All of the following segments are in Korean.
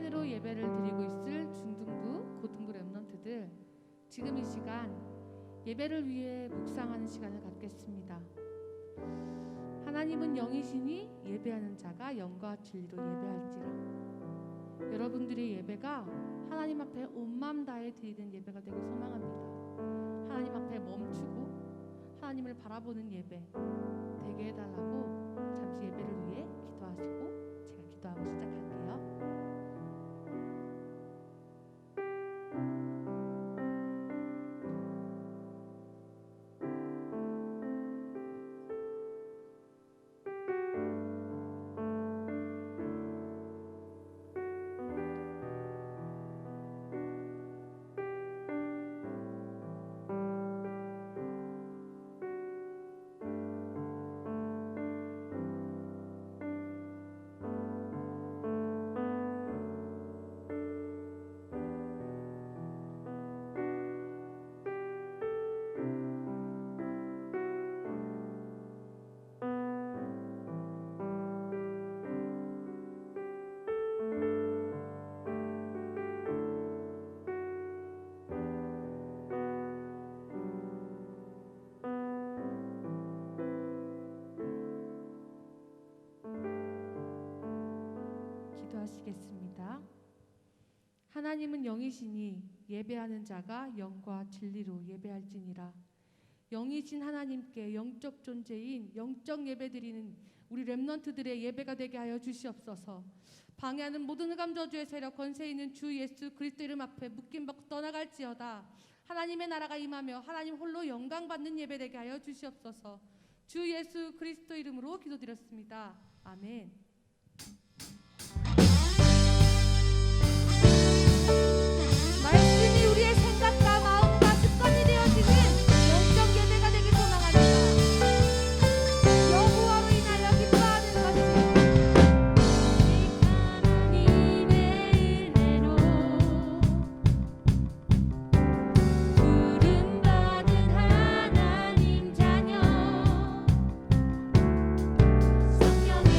온라인으로 예배를 드리고 있을 중등부, 고등부 렘넌트들, 지금 이 시간 예배를 위해 묵상하는 시간을 갖겠습니다. 하나님은 영이시니 예배하는 자가 영과 진리로 예배할지라. 여러분들의 예배가 하나님 앞에 온 마음 다해 드리는 예배가 되길 소망합니다. 하나님 앞에 멈추고 하나님을 바라보는 예배 되게 해달라고 잠시 예배를 위해 기도하시고 제가 기도하고 시작할게요. 기도하시겠습니다. 하나님은 영이시니 예배하는 자가 영과 진리로 예배할지니라. 영이신 하나님께 영적 존재인 영적 예배드리는 우리 렘넌트들의 예배가 되게 하여 주시옵소서. 방해하는 모든 흑암 저주의 세력, 권세 있는 주 예수 그리스도 이름 앞에 묶임받고 떠나갈지어다. 하나님의 나라가 임하며 하나님 홀로 영광 받는 예배 되게 하여 주시옵소서. 주 예수 그리스도 이름으로 기도드렸습니다. 아멘. 말씀이 우리의 생각과 마음과 습관이 되어지는 영적 예배가 되길 소망합니다. 여호와로 인하여 기뻐하는 하나님의 은혜로 부름받은 하나님 자녀 성령의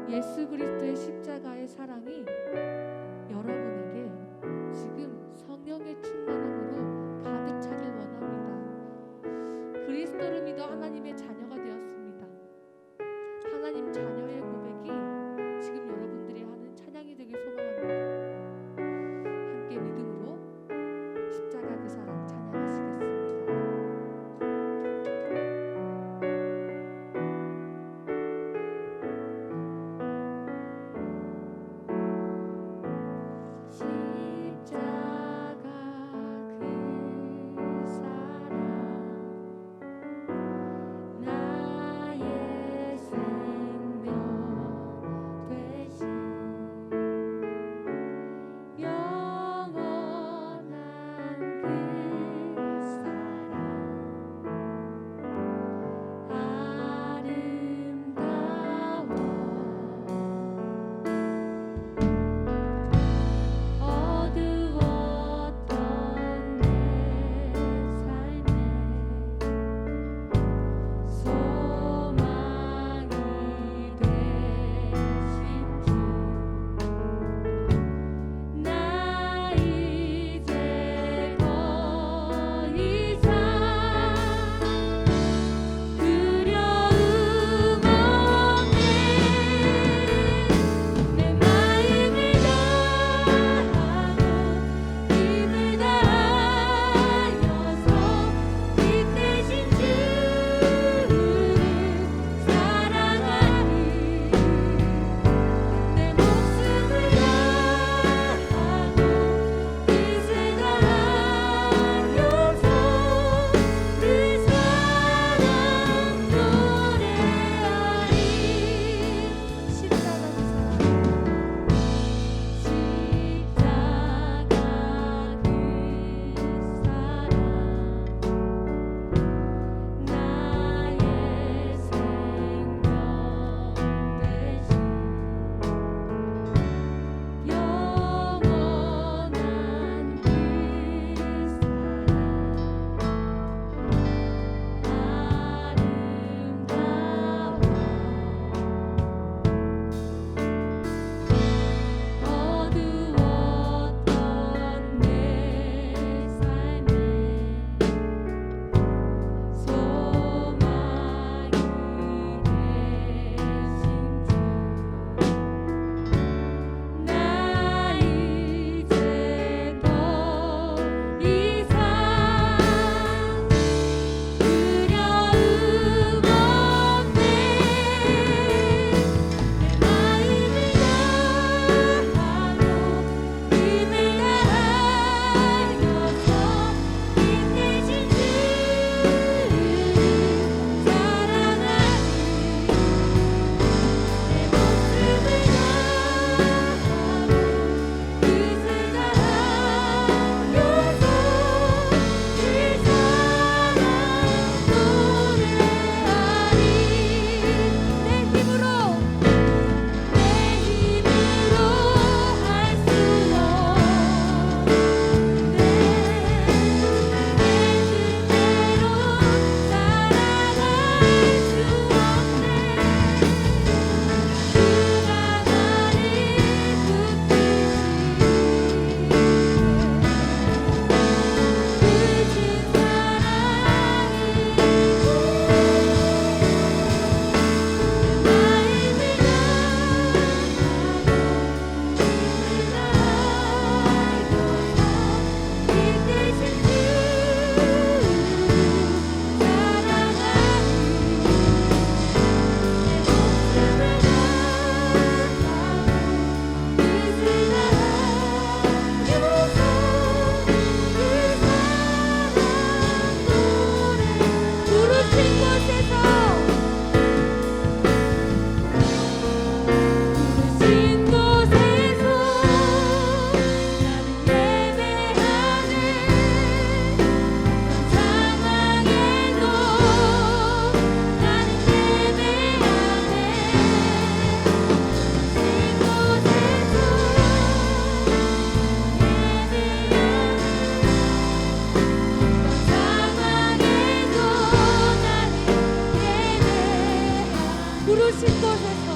예수 그리스도의 십자가의 사랑이 여러분에게 지금 성령의 충만함으로 가득 차길 원합니다. 그리스도를 믿어 하나님의 자녀가 되었습니다. 하나님 자녀의 고백이 지금 여러분들이 하는 찬양이 되길 소망합니다. 함께 믿음으로 십자가 그 사랑 찬양하시겠습니다. 부르신 곳에서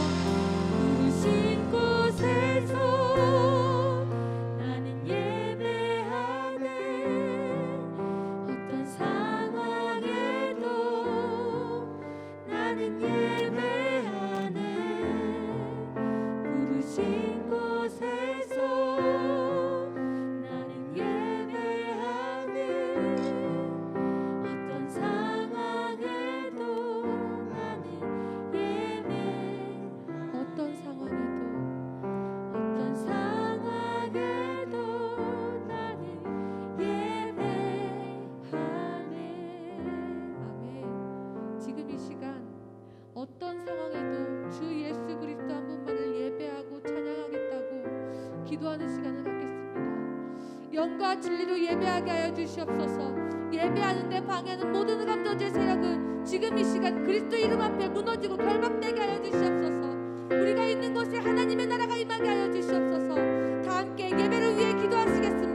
기도하는 시간을 갖겠습니다. 영과 진리로 예배하게 하여 주시옵소서. 예배하는데 방해하는 모든 감정의 세력은 지금 이 시간 그리스도 이름 앞에 무너지고 결박되게 하여 주시옵소서. 우리가 있는 곳에 하나님의 나라가 임하게 하여 주시옵소서. 다 함께 예배를 위해 기도하시겠습니다.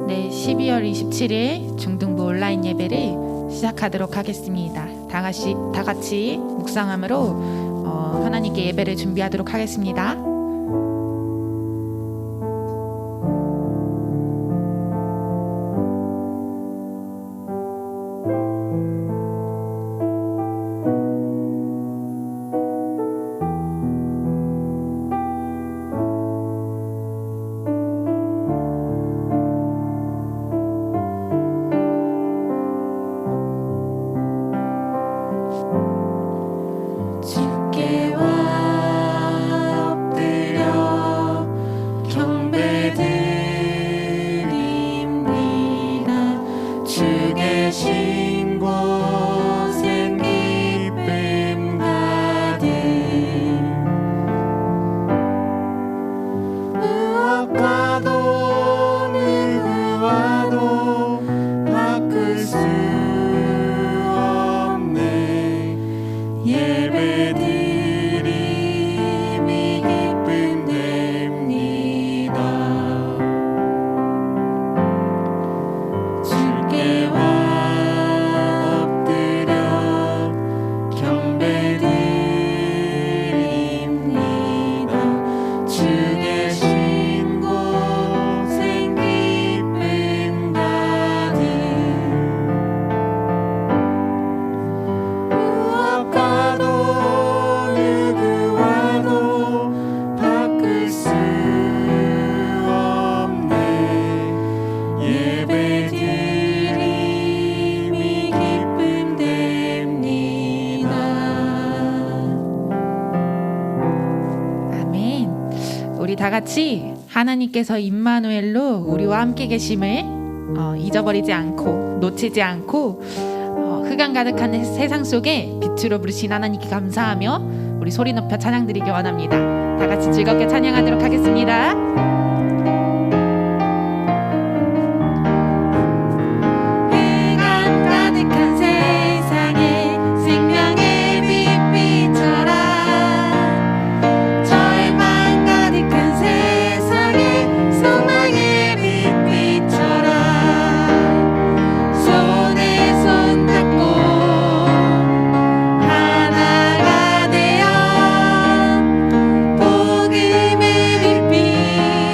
네, 12월 27일 중등부 온라인 예배를 시작하도록 하겠습니다. 다 같이 묵상함으로 하나님께 예배를 준비하도록 하겠습니다. 우리 다 같이 하나님께서 임마누엘로 우리와 함께 계심을 잊어버리지 않고 놓치지 않고 흑암 가득한 세상 속에 빛으로 부르신 하나님께 감사하며 우리 소리 높여 찬양드리기 원합니다. 다 같이 즐겁게 찬양하도록 하겠습니다. 복음의 빛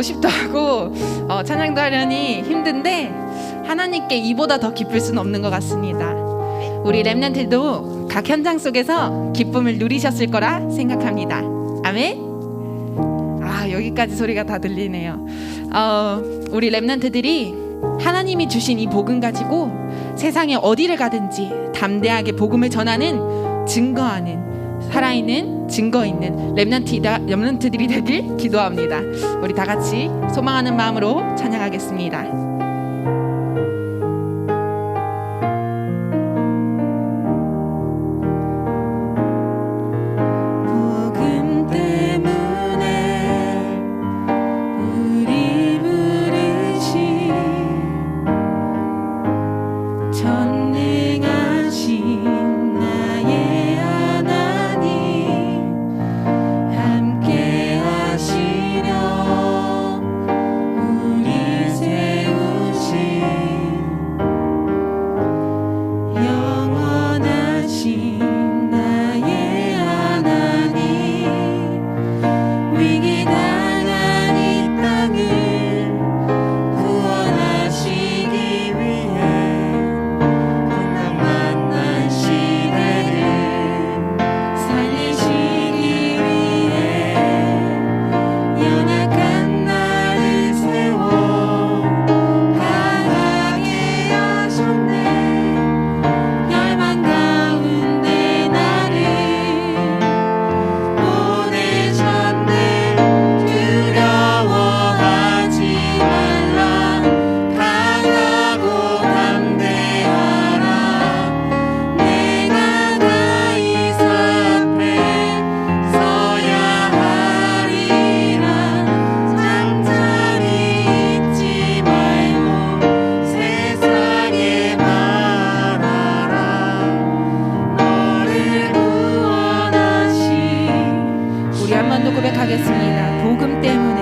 기도하고 싶도 하고 찬양도 하려니 힘든데 하나님께 이보다 더 기쁠 수는 없는 것 같습니다. 우리 렘넌트도 각 현장 속에서 기쁨을 누리셨을 거라 생각합니다. 아멘. 여기까지 소리가 다 들리네요. 우리 렘넌트들이 하나님이 주신 이 복음 가지고 세상에 어디를 가든지 담대하게 복음을 전하는 증거하는 살아있는 증거 있는 렘넌트들이 되길 기도합니다. 우리 다 같이 소망하는 마음으로 찬양하겠습니다. 고백하겠습니다. 복음 때문에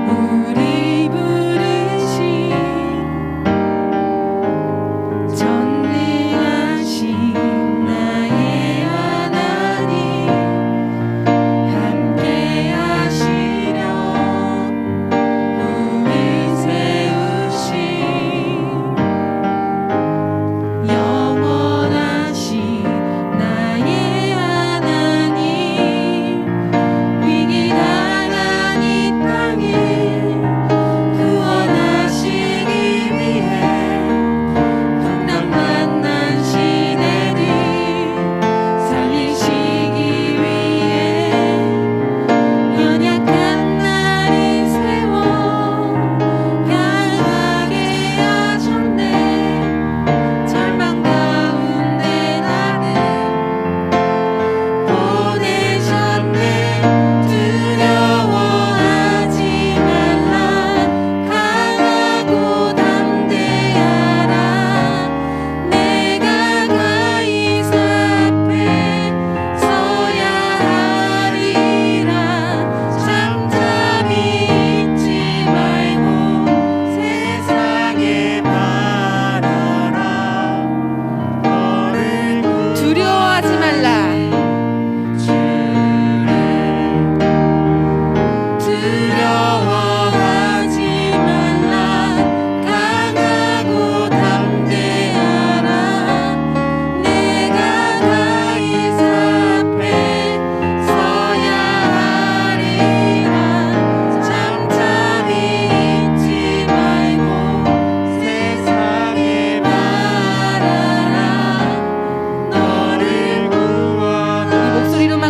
우리 부르신 전능하신 나의 하나님 함께 하시려 우리 세우신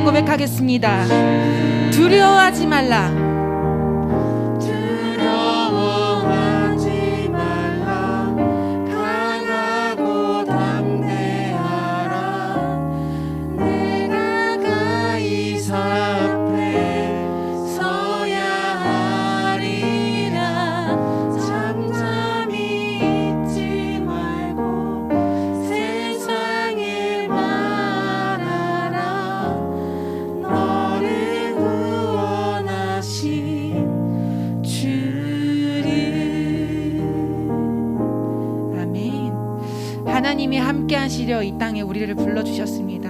고백하겠습니다. 두려워하지 말라. 두려워하지 말라. 강하고 담대하라. 내가 가이사 앞에 서야 하리라. 잠잠히 있지 말고 세상에 말하라. 너를 구원하신 주를. 아멘. 하나님이 함께 하시려 이 땅에 우리를 불러주셨습니다.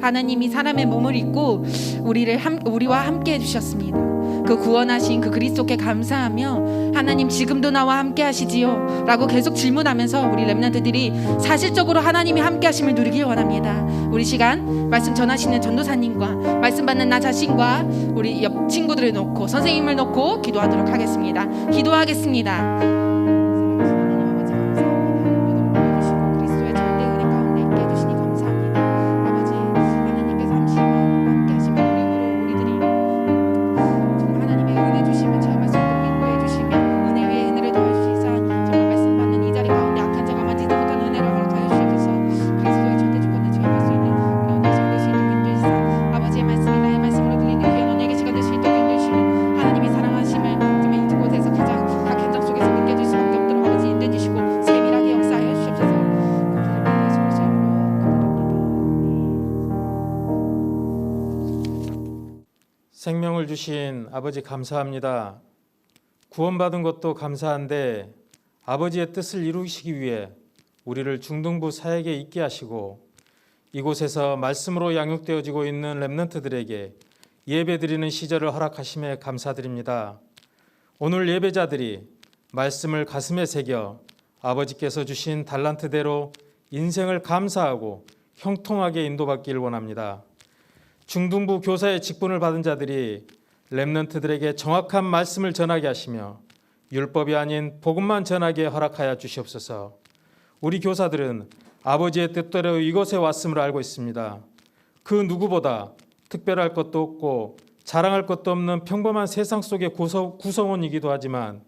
하나님이 사람의 몸을 입고 우리와 함께 해주셨습니다. 그 구원하신 그 그리스도께 감사하며 하나님 지금도 나와 함께 하시지요? 라고 계속 질문하면서 우리 렘넌트들이 사실적으로 하나님이 함께 하심을 누리길 원합니다. 우리 시간 말씀 전하시는 전도사님과 말씀 받는 나 자신과 우리 옆 친구들을 놓고 선생님을 놓고 기도하도록 하겠습니다. 기도하겠습니다. 생명을 주신 아버지 감사합니다. 구원받은 것도 감사한데 아버지의 뜻을 이루시기 위해 우리를 중등부 사역에 있게 하시고 이곳에서 말씀으로 양육되어지고 있는 렘넌트들에게 예배드리는 시절을 허락하심에 감사드립니다. 오늘 예배자들이 말씀을 가슴에 새겨 아버지께서 주신 달란트대로 인생을 감사하고 형통하게 인도받기를 원합니다. 중등부 교사의 직분을 받은 자들이 렘넌트들에게 정확한 말씀을 전하게 하시며 율법이 아닌 복음만 전하게 허락하여 주시옵소서. 우리 교사들은 아버지의 뜻대로 이곳에 왔음을 알고 있습니다. 그 누구보다 특별할 것도 없고 자랑할 것도 없는 평범한 세상 속의 구성원이기도 하지만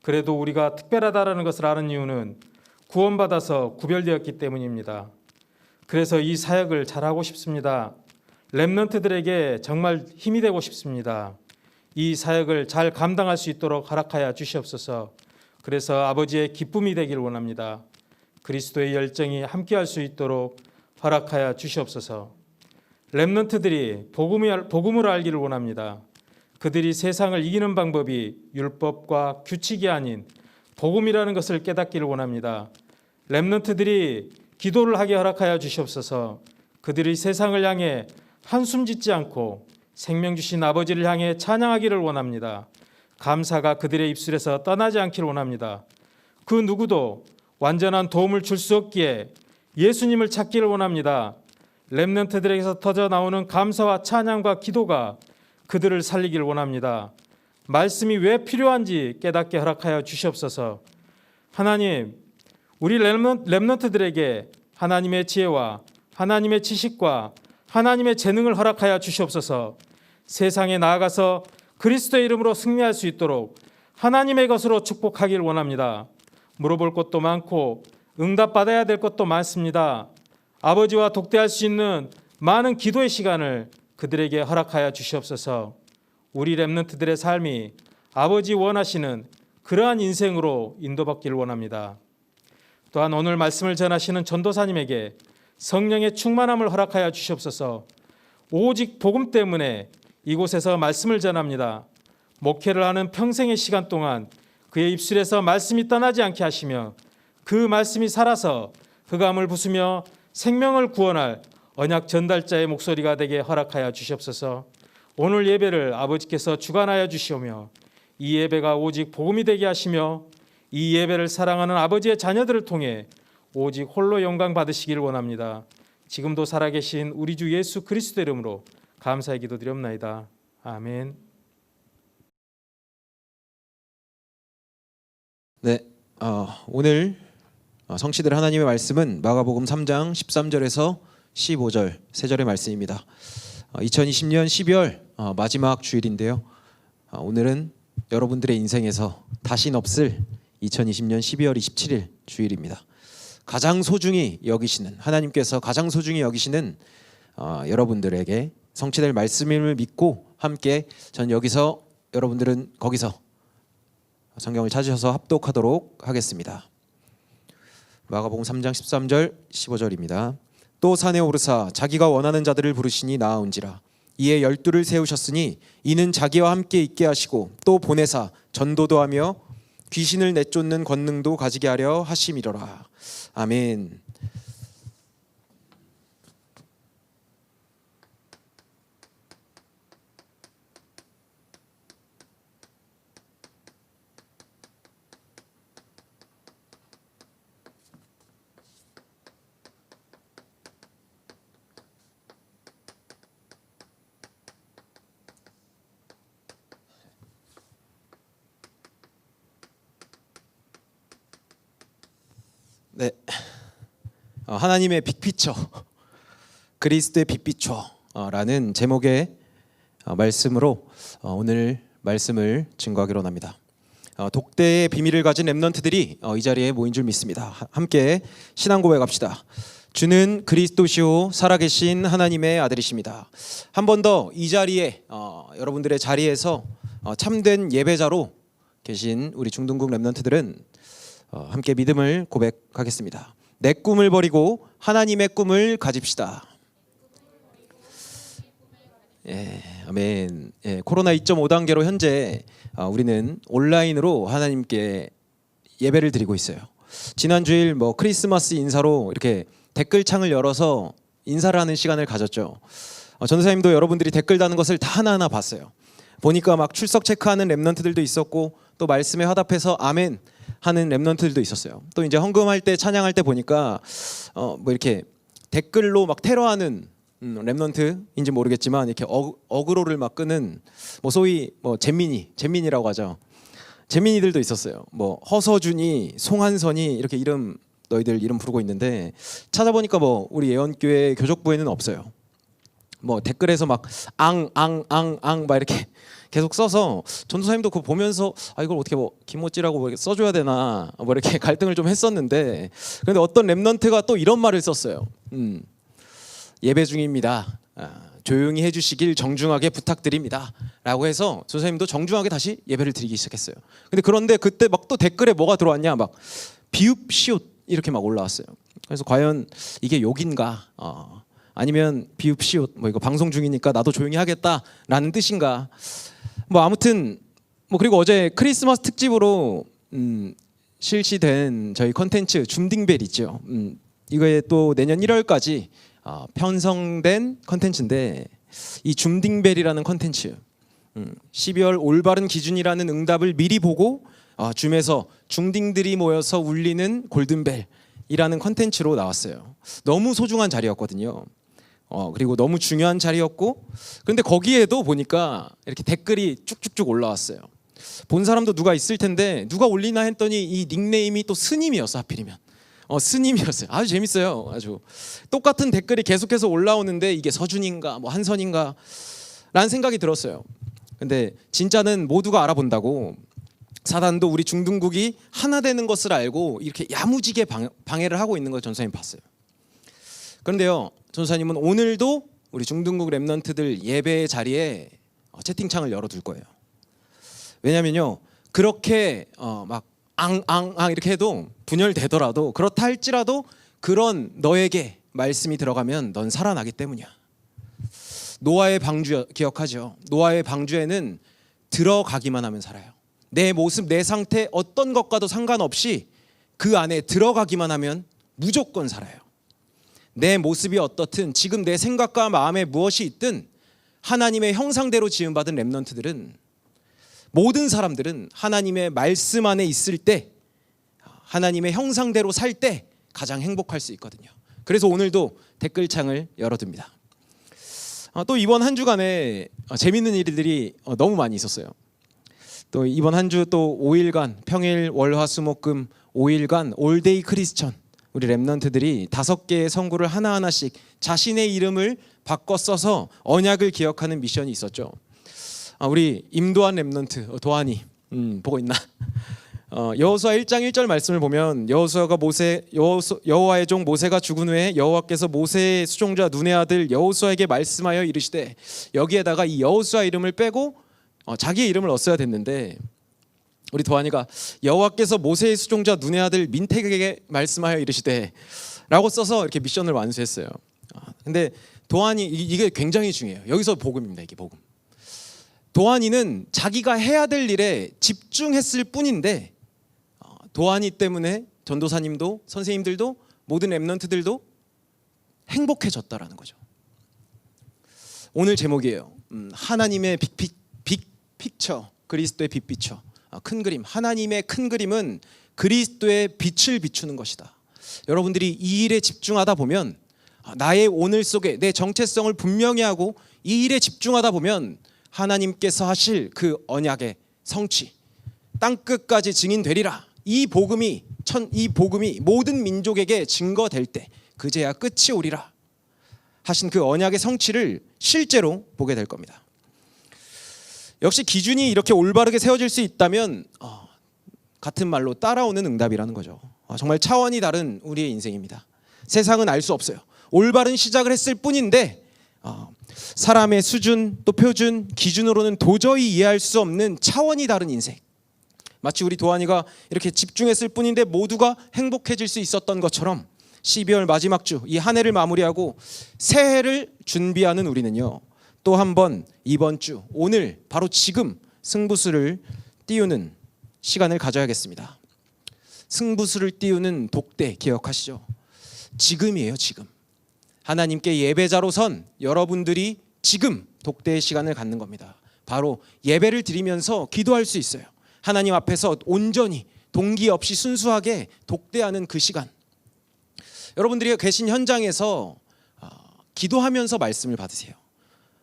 그래도 우리가 특별하다는 것을 아는 이유는 구원받아서 구별되었기 때문입니다. 그래서 이 사역을 잘하고 싶습니다. 렘넌트들에게 정말 힘이 되고 싶습니다. 이 사역을 잘 감당할 수 있도록 허락하여 주시옵소서. 그래서 아버지의 기쁨이 되길 원합니다. 그리스도의 열정이 함께할 수 있도록 허락하여 주시옵소서. 렘넌트들이 복음을 알기를 원합니다. 그들이 세상을 이기는 방법이 율법과 규칙이 아닌 복음이라는 것을 깨닫기를 원합니다. 렘넌트들이 기도를 하게 허락하여 주시옵소서. 그들이 세상을 향해 한숨 짓지 않고 생명 주신 아버지를 향해 찬양하기를 원합니다. 감사가 그들의 입술에서 떠나지 않기를 원합니다. 그 누구도 완전한 도움을 줄 수 없기에 예수님을 찾기를 원합니다. 렘넌트들에게서 터져 나오는 감사와 찬양과 기도가 그들을 살리기를 원합니다. 말씀이 왜 필요한지 깨닫게 허락하여 주시옵소서. 하나님, 우리 렘넌트들에게 하나님의 지혜와 하나님의 지식과 하나님의 재능을 허락하여 주시옵소서. 세상에 나아가서 그리스도의 이름으로 승리할 수 있도록 하나님의 것으로 축복하기를 원합니다. 물어볼 것도 많고 응답받아야 될 것도 많습니다. 아버지와 독대할 수 있는 많은 기도의 시간을 그들에게 허락하여 주시옵소서. 우리 렘넌트들의 삶이 아버지 원하시는 그러한 인생으로 인도받기를 원합니다. 또한 오늘 말씀을 전하시는 전도사님에게 성령의 충만함을 허락하여 주시옵소서. 오직 복음 때문에 이곳에서 말씀을 전합니다. 목회를 하는 평생의 시간 동안 그의 입술에서 말씀이 떠나지 않게 하시며 그 말씀이 살아서 흑암을 부수며 생명을 구원할 언약 전달자의 목소리가 되게 허락하여 주시옵소서. 오늘 예배를 아버지께서 주관하여 주시오며 이 예배가 오직 복음이 되게 하시며 이 예배를 사랑하는 아버지의 자녀들을 통해 오직 홀로 영광 받으시기를 원합니다. 지금도 살아계신 우리 주 예수 그리스도 이름으로 감사의 기도드리옵나이다. 아멘. 네, 오늘 성취될 하나님의 말씀은 마가복음 3장 13절에서 15절 세 절의 말씀입니다. 2020년 12월 마지막 주일인데요. 오늘은 여러분들의 인생에서 다시는 없을 2020년 12월 27일 주일입니다. 가장 소중히 여기시는 하나님께서 가장 소중히 여기시는 여러분들에게 성취될 말씀을 믿고 함께 전 여기서 여러분들은 거기서 성경을 찾으셔서 합독하도록 하겠습니다. 마가복음 3장 13절 15절입니다. 또 산에 오르사 자기가 원하는 자들을 부르시니 나아온지라. 이에 12를 세우셨으니 이는 자기와 함께 있게 하시고 또 보내사 전도도 하며 귀신을 내쫓는 권능도 가지게 하려 하심이로라. 아멘. 네, 하나님의 빅피처, 그리스도의 빛비춰라는 제목의 말씀으로 오늘 말씀을 증거하기로 합니다. 독대의 비밀을 가진 렘넌트들이 이 자리에 모인 줄 믿습니다. 함께 신앙 고백합시다. 주는 그리스도시요 살아계신 하나님의 아들이십니다. 한 번 더 이 자리에 여러분들의 자리에서 참된 예배자로 계신 우리 중등국 렘넌트들은 함께 믿음을 고백하겠습니다. 내 꿈을 버리고 하나님의 꿈을 가집시다. 예, 아멘. 예, 코로나 2.5 단계로 현재 우리는 온라인으로 하나님께 예배를 드리고 있어요. 지난 주일 크리스마스 인사로 이렇게 댓글창을 열어서 인사를 하는 시간을 가졌죠. 전도사님도 여러분들이 댓글 다는 것을 다 하나하나 봤어요. 보니까 막 출석 체크하는 렘넌트들도 있었고 또 말씀에 화답해서 아멘 하는 렘넌트들도 있었어요. 또 이제 헌금할 때 찬양할 때 보니까 이렇게 댓글로 막 테러하는 렘넌트인지 모르겠지만 이렇게 어그로를 막 끄는 소위 잼민이라고 하죠. 잼민이들도 있었어요. 허서준이, 송한선이 이렇게 너희들 이름 부르고 있는데 찾아보니까 우리 예언교회 교족부에는 없어요. 댓글에서 막 막 이렇게 계속 써서 전도사님도 그거 보면서 이걸 어떻게 김모찌라고 써줘야 되나 이렇게 갈등을 좀 했었는데, 그런데 어떤 렘넌트가 또 이런 말을 썼어요. 예배 중입니다. 조용히 해주시길 정중하게 부탁드립니다. 라고 해서 전도사님도 정중하게 다시 예배를 드리기 시작했어요. 그런데 그때 막 또 댓글에 뭐가 들어왔냐, 막 비읍 시옷 이렇게 막 올라왔어요. 그래서 과연 이게 욕인가? 아니면 비읍 시옷 이거 방송 중이니까 나도 조용히 하겠다라는 뜻인가? 아무튼 그리고 어제 크리스마스 특집으로 실시된 저희 컨텐츠 줌딩벨 있죠. 이거에 또 내년 1월까지 편성된 컨텐츠인데, 이 줌딩벨이라는 컨텐츠 12월 올바른 기준이라는 응답을 미리 보고 줌에서 중딩들이 모여서 울리는 골든벨이라는 컨텐츠로 나왔어요. 너무 소중한 자리였거든요. 그리고 너무 중요한 자리였고, 그런데 거기에도 보니까 이렇게 댓글이 쭉쭉쭉 올라왔어요. 본 사람도 누가 있을 텐데 누가 올리나 했더니 이 닉네임이 또 스님이었어. 하필이면 스님이었어요. 아주 재밌어요. 아주 똑같은 댓글이 계속해서 올라오는데 이게 서준인가 한선인가 라는 생각이 들었어요. 근데 진짜는 모두가 알아본다고 사단도 우리 중등국이 하나 되는 것을 알고 이렇게 야무지게 방해를 하고 있는 걸 전사님 봤어요. 그런데요, 전사님은 오늘도 우리 중등국 렘넌트들 예배의 자리에 채팅창을 열어둘 거예요. 왜냐면요, 그렇게 막 이렇게 해도 분열되더라도, 그렇다 할지라도 그런 너에게 말씀이 들어가면 넌 살아나기 때문이야. 노아의 방주 기억하죠? 노아의 방주에는 들어가기만 하면 살아요. 내 모습, 내 상태 어떤 것과도 상관없이 그 안에 들어가기만 하면 무조건 살아요. 내 모습이 어떻든 지금 내 생각과 마음에 무엇이 있든 하나님의 형상대로 지음받은 렘넌트들은, 모든 사람들은 하나님의 말씀 안에 있을 때, 하나님의 형상대로 살 때 가장 행복할 수 있거든요. 그래서 오늘도 댓글창을 열어둡니다. 또 이번 한 주간에 재밌는 일들이 너무 많이 있었어요. 또 이번 한 주 또 5일간 평일 월화수목금 5일간 올데이 크리스천 우리 렘넌트들이 5개의 성구를 하나하나씩 자신의 이름을 바꿔 써서 언약을 기억하는 미션이 있었죠. 우리 임도환 렘넌트 도환이 보고 있나? 여호수아 1장 1절 말씀을 보면 여호와의 종 모세가 죽은 후에 여호와께서 모세의 수종자 눈의 아들 여호수아에게 말씀하여 이르시되, 여기에다가 이 여호수아 이름을 빼고 자기의 이름을 넣었어야 됐는데, 우리 도환이가 여호와께서 모세의 수종자 눈의 아들 민택에게 말씀하여 이르시되 라고 써서 이렇게 미션을 완수했어요. 근데 도환이, 이게 굉장히 중요해요. 여기서 복음입니다. 이게 복음. 도환이는 자기가 해야 될 일에 집중했을 뿐인데, 도환이 때문에 전도사님도 선생님들도 모든 렘넌트들도 행복해졌다라는 거죠. 오늘 제목이에요. 하나님의 빅피처, 그리스도의 빛비춰. 큰 그림, 하나님의 큰 그림은 그리스도의 빛을 비추는 것이다. 여러분들이 이 일에 집중하다 보면, 나의 오늘 속에 내 정체성을 분명히 하고 이 일에 집중하다 보면 하나님께서 하실 그 언약의 성취, 땅끝까지 증인되리라. 이 복음이 이 복음이 모든 민족에게 증거될 때 그제야 끝이 오리라 하신 그 언약의 성취를 실제로 보게 될 겁니다. 역시 기준이 이렇게 올바르게 세워질 수 있다면 같은 말로 따라오는 응답이라는 거죠. 정말 차원이 다른 우리의 인생입니다. 세상은 알 수 없어요. 올바른 시작을 했을 뿐인데 사람의 수준 또 표준 기준으로는 도저히 이해할 수 없는 차원이 다른 인생. 마치 우리 도환이가 이렇게 집중했을 뿐인데 모두가 행복해질 수 있었던 것처럼 12월 마지막 주 이 한 해를 마무리하고 새해를 준비하는 우리는요, 또 한 번 이번 주 오늘 바로 지금 승부수를 띄우는 시간을 가져야겠습니다. 승부수를 띄우는 독대 기억하시죠? 지금이에요. 지금 하나님께 예배자로선 여러분들이 지금 독대의 시간을 갖는 겁니다. 바로 예배를 드리면서 기도할 수 있어요. 하나님 앞에서 온전히 동기 없이 순수하게 독대하는 그 시간. 여러분들이 계신 현장에서 기도하면서 말씀을 받으세요.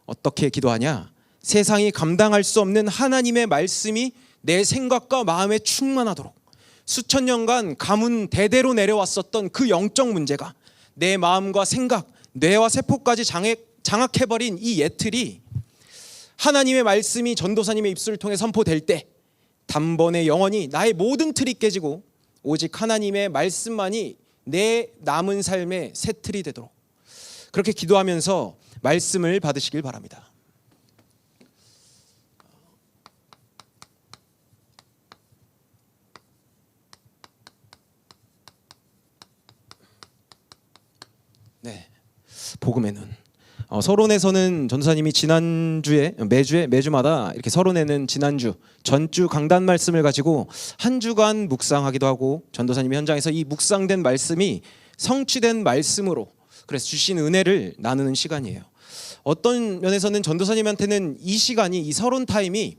어떻게 기도하냐? 세상이 감당할 수 없는 하나님의 말씀이 내 생각과 마음에 충만하도록 수천 년간 가문 대대로 내려왔었던 그 영적 문제가 내 마음과 생각, 뇌와 세포까지 장악해버린 이 예틀이 하나님의 말씀이 전도사님의 입술을 통해 선포될 때 단번에 영원히 나의 모든 틀이 깨지고 오직 하나님의 말씀만이 내 남은 삶의 새 틀이 되도록 그렇게 기도하면서 말씀을 받으시길 바랍니다. 네, 복음의 눈. 서론에서는 전도사님이 지난주에 매주마다 이렇게 서론에는 지난주 전주 강단 말씀을 가지고 한 주간 묵상하기도 하고 전도사님이 현장에서 이 묵상된 말씀이 성취된 말씀으로 그래서 주신 은혜를 나누는 시간이에요. 어떤 면에서는 전도사님한테는 이 시간이 이 서론 타임이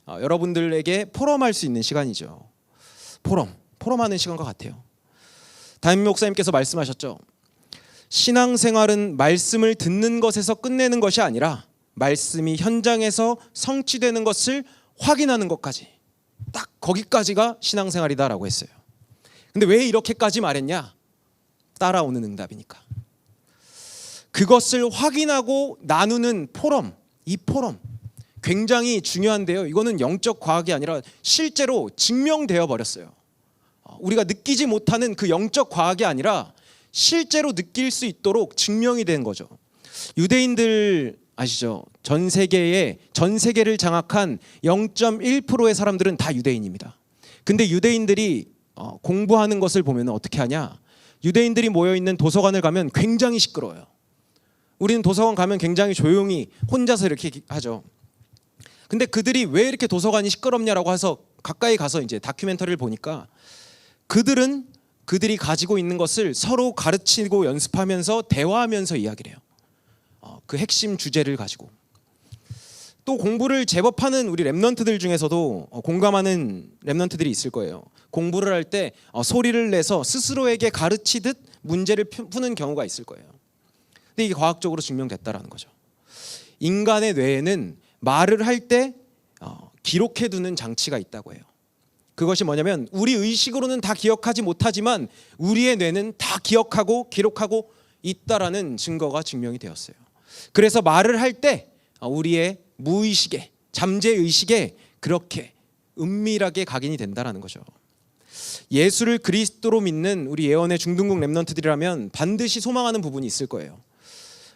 여러분들에게 포럼할 수 있는 시간이죠. 포럼하는 시간과 같아요. 담임 목사님께서 말씀하셨죠. 신앙생활은 말씀을 듣는 것에서 끝내는 것이 아니라 말씀이 현장에서 성취되는 것을 확인하는 것까지 딱 거기까지가 신앙생활이다라고 했어요. 근데 왜 이렇게까지 말했냐? 따라오는 응답이니까. 그것을 확인하고 나누는 포럼, 이 포럼 굉장히 중요한데요. 이거는 영적 과학이 아니라 실제로 증명되어 버렸어요. 우리가 느끼지 못하는 그 영적 과학이 아니라 실제로 느낄 수 있도록 증명이 된 거죠. 유대인들 아시죠? 전 세계를 장악한 0.1%의 사람들은 다 유대인입니다. 근데 유대인들이 공부하는 것을 보면 어떻게 하냐? 유대인들이 모여 있는 도서관을 가면 굉장히 시끄러워요. 우리는 도서관 가면 굉장히 조용히 혼자서 이렇게 하죠. 근데 그들이 왜 이렇게 도서관이 시끄럽냐라고 해서 가까이 가서 이제 다큐멘터리를 보니까 그들이 가지고 있는 것을 서로 가르치고 연습하면서 대화하면서 이야기를 해요. 그 핵심 주제를 가지고. 또 공부를 제법 하는 우리 랩런트들 중에서도 공감하는 랩런트들이 있을 거예요. 공부를 할 때 소리를 내서 스스로에게 가르치듯 문제를 푸는 경우가 있을 거예요. 근데 이게 과학적으로 증명됐다라는 거죠. 인간의 뇌에는 말을 할 때 기록해두는 장치가 있다고 해요. 그것이 뭐냐면 우리 의식으로는 다 기억하지 못하지만 우리의 뇌는 다 기억하고 기록하고 있다라는 증거가 증명이 되었어요. 그래서 말을 할 때 우리의 무의식에 잠재의식에 그렇게 은밀하게 각인이 된다라는 거죠. 예수를 그리스도로 믿는 우리 예언의 중등국 랩런트들이라면 반드시 소망하는 부분이 있을 거예요.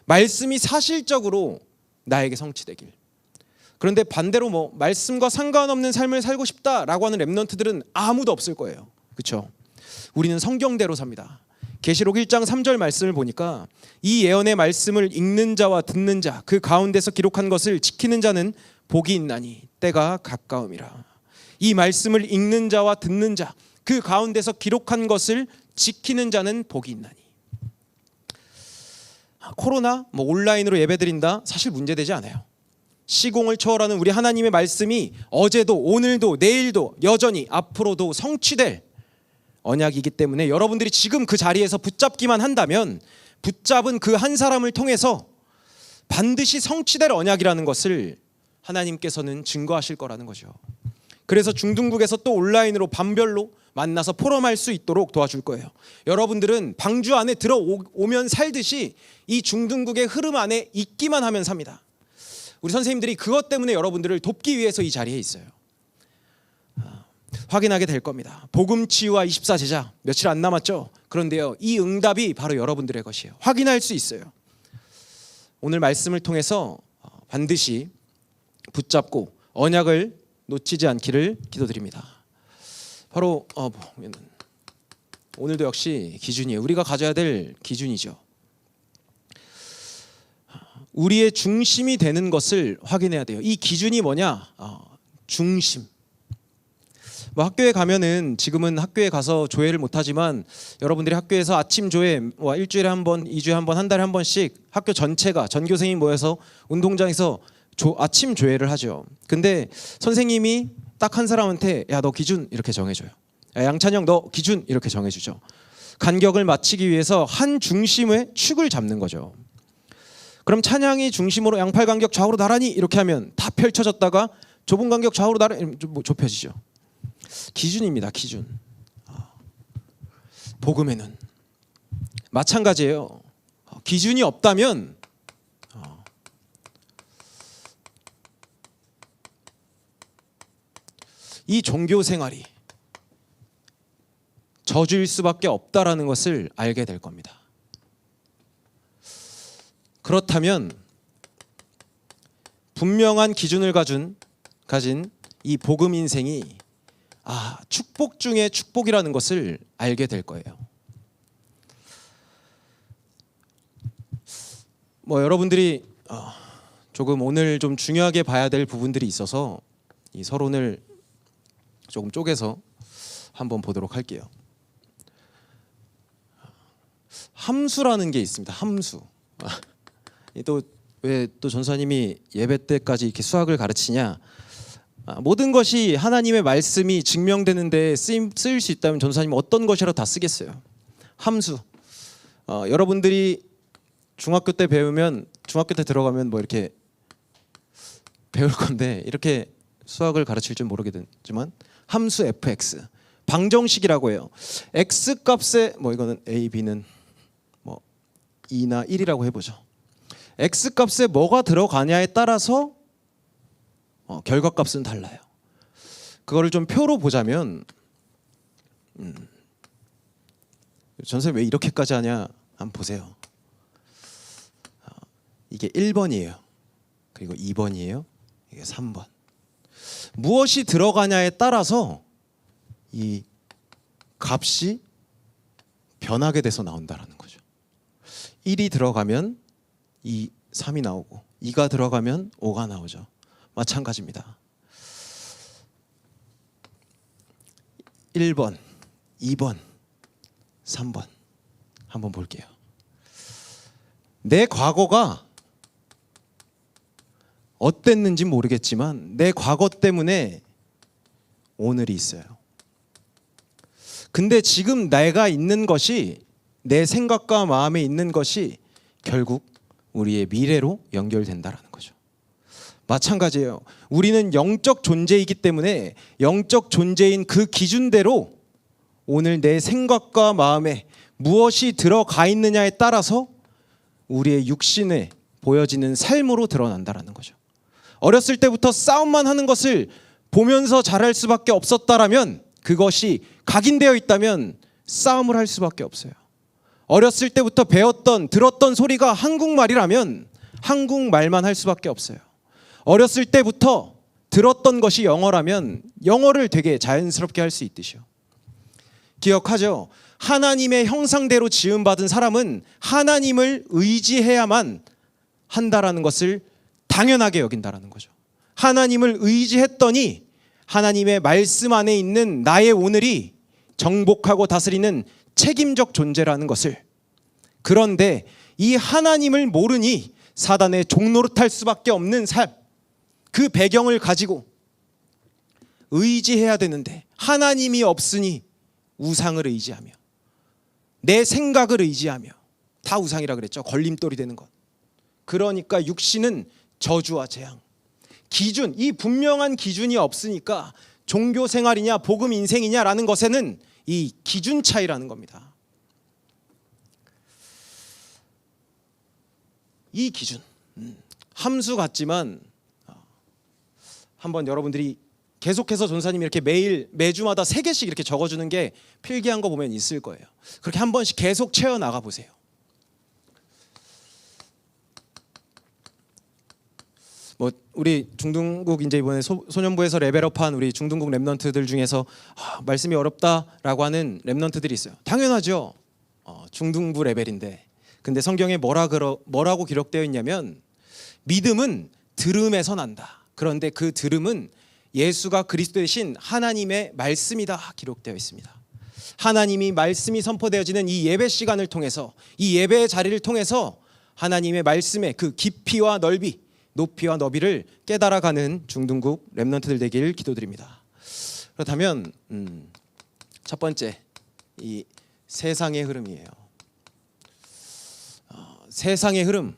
말씀이 사실적으로 나에게 성취되길. 그런데 반대로 말씀과 상관없는 삶을 살고 싶다라고 하는 랩런트들은 아무도 없을 거예요. 그렇죠? 우리는 성경대로 삽니다. 계시록 1장 3절 말씀을 보니까 이 예언의 말씀을 읽는 자와 듣는 자 그 가운데서 기록한 것을 지키는 자는 복이 있나니 때가 가까움이라. 이 말씀을 읽는 자와 듣는 자 그 가운데서 기록한 것을 지키는 자는 복이 있나니. 코로나 온라인으로 예배드린다 사실 문제되지 않아요. 시공을 초월하는 우리 하나님의 말씀이 어제도 오늘도 내일도 여전히 앞으로도 성취될 언약이기 때문에 여러분들이 지금 그 자리에서 붙잡기만 한다면 붙잡은 그 한 사람을 통해서 반드시 성취될 언약이라는 것을 하나님께서는 증거하실 거라는 거죠. 그래서 중등국에서 또 온라인으로 반별로 만나서 포럼할 수 있도록 도와줄 거예요. 여러분들은 방주 안에 들어오면 살듯이 이 중등국의 흐름 안에 있기만 하면 삽니다. 우리 선생님들이 그것 때문에 여러분들을 돕기 위해서 이 자리에 있어요. 확인하게 될 겁니다. 복음 치유와 24제자 며칠 안 남았죠? 그런데요, 이 응답이 바로 여러분들의 것이에요. 확인할 수 있어요. 오늘 말씀을 통해서 반드시 붙잡고 언약을 놓치지 않기를 기도드립니다. 바로 오늘도 역시 기준이에요. 우리가 가져야 될 기준이죠. 우리의 중심이 되는 것을 확인해야 돼요. 이 기준이 뭐냐? 중심. 뭐 학교에 가면은 지금은 학교에 가서 조회를 못하지만 여러분들이 학교에서 아침 조회 일주일에 한 번, 2주에 한 번, 한 달에 한 번씩 학교 전체가 전교생이 모여서 운동장에서 아침 조회를 하죠. 근데 선생님이 딱 한 사람한테 야 너 기준 이렇게 정해줘요. 야, 양찬영 너 기준 이렇게 정해주죠. 간격을 맞추기 위해서 한 중심의 축을 잡는 거죠. 그럼 찬양이 중심으로 양팔 간격 좌우로 나란히 이렇게 하면 다 펼쳐졌다가 좁은 간격 좌우로 나란히 좁혀지죠. 기준입니다. 기준. 복음에는 마찬가지예요. 기준이 없다면 이 종교 생활이 저주일 수밖에 없다라는 것을 알게 될 겁니다. 그렇다면 분명한 기준을 가진 이 복음 인생이 축복 중에 축복이라는 것을 알게 될 거예요. 여러분들이 조금 오늘 좀 중요하게 봐야 될 부분들이 있어서 이 서론을 조금 쪼개서 한번 보도록 할게요. 함수라는 게 있습니다. 함수. 또 왜 또 전사님이 예배 때까지 이렇게 수학을 가르치냐? 모든 것이 하나님의 말씀이 증명되는데 쓰일 수 있다면 전사님 어떤 것이라도 다 쓰겠어요. 함수. 여러분들이 중학교 때 배우면 중학교 때 들어가면 이렇게 배울 건데 이렇게 수학을 가르칠 줄 모르겠지만 함수 fx 방정식이라고 해요. x 값에 이거는 a, b는 2나 1이라고 해보죠. x 값에 뭐가 들어가냐에 따라서 결과값은 달라요. 그거를 좀 표로 보자면 전선생님 왜 이렇게까지 하냐 한번 보세요. 이게 1번이에요. 그리고 2번이에요. 이게 3번. 무엇이 들어가냐에 따라서 이 값이 변하게 돼서 나온다라는 거죠. 1이 들어가면 3이 나오고 2가 들어가면 5가 나오죠. 마찬가지입니다. 1번, 2번, 3번 한번 볼게요. 내 과거가 어땠는지 모르겠지만 내 과거 때문에 오늘이 있어요. 근데 지금 내가 있는 것이 내 생각과 마음에 있는 것이 결국 우리의 미래로 연결된다라는 거죠. 마찬가지예요. 우리는 영적 존재이기 때문에 영적 존재인 그 기준대로 오늘 내 생각과 마음에 무엇이 들어가 있느냐에 따라서 우리의 육신에 보여지는 삶으로 드러난다라는 거죠. 어렸을 때부터 싸움만 하는 것을 보면서 자랄 수밖에 없었다라면 그것이 각인되어 있다면 싸움을 할 수밖에 없어요. 어렸을 때부터 들었던 소리가 한국말이라면 한국말만 할 수밖에 없어요. 어렸을 때부터 들었던 것이 영어라면 영어를 되게 자연스럽게 할 수 있듯이요. 기억하죠? 하나님의 형상대로 지음받은 사람은 하나님을 의지해야만 한다라는 것을 당연하게 여긴다라는 거죠. 하나님을 의지했더니 하나님의 말씀 안에 있는 나의 오늘이 정복하고 다스리는 책임적 존재라는 것을. 그런데 이 하나님을 모르니 사단의 종노릇할 수밖에 없는 삶, 그 배경을 가지고 의지해야 되는데 하나님이 없으니 우상을 의지하며 내 생각을 의지하며, 다 우상이라 그랬죠. 걸림돌이 되는 것. 그러니까 육신은 저주와 재앙, 기준, 이 분명한 기준이 없으니까 종교 생활이냐 복음 인생이냐라는 것에는 이 기준 차이라는 겁니다. 이 기준 함수 같지만 한번 여러분들이 계속해서 전사님이 이렇게 매주마다 3개씩 이렇게 적어주는 게 필기한 거 보면 있을 거예요. 그렇게 한 번씩 계속 채워 나가 보세요. 뭐 우리 중등국 이제 이번에 소년부에서 레벨업한 우리 중등국 랩런트들 중에서 말씀이 어렵다라고 하는 랩런트들이 있어요. 당연하죠. 중등부 레벨인데. 근데 성경에 뭐라고 기록되어 있냐면 믿음은 들음에서 난다. 그런데 그 들음은 예수가 그리스도 되신 하나님의 말씀이다 기록되어 있습니다. 하나님이 말씀이 선포되어지는 이 예배 시간을 통해서 이 예배의 자리를 통해서 하나님의 말씀의 그 깊이와 넓이, 높이와 너비를 깨달아가는 중등국 랩런트들 되길 기도드립니다. 그렇다면 첫 번째 이 세상의 흐름이에요. 세상의 흐름,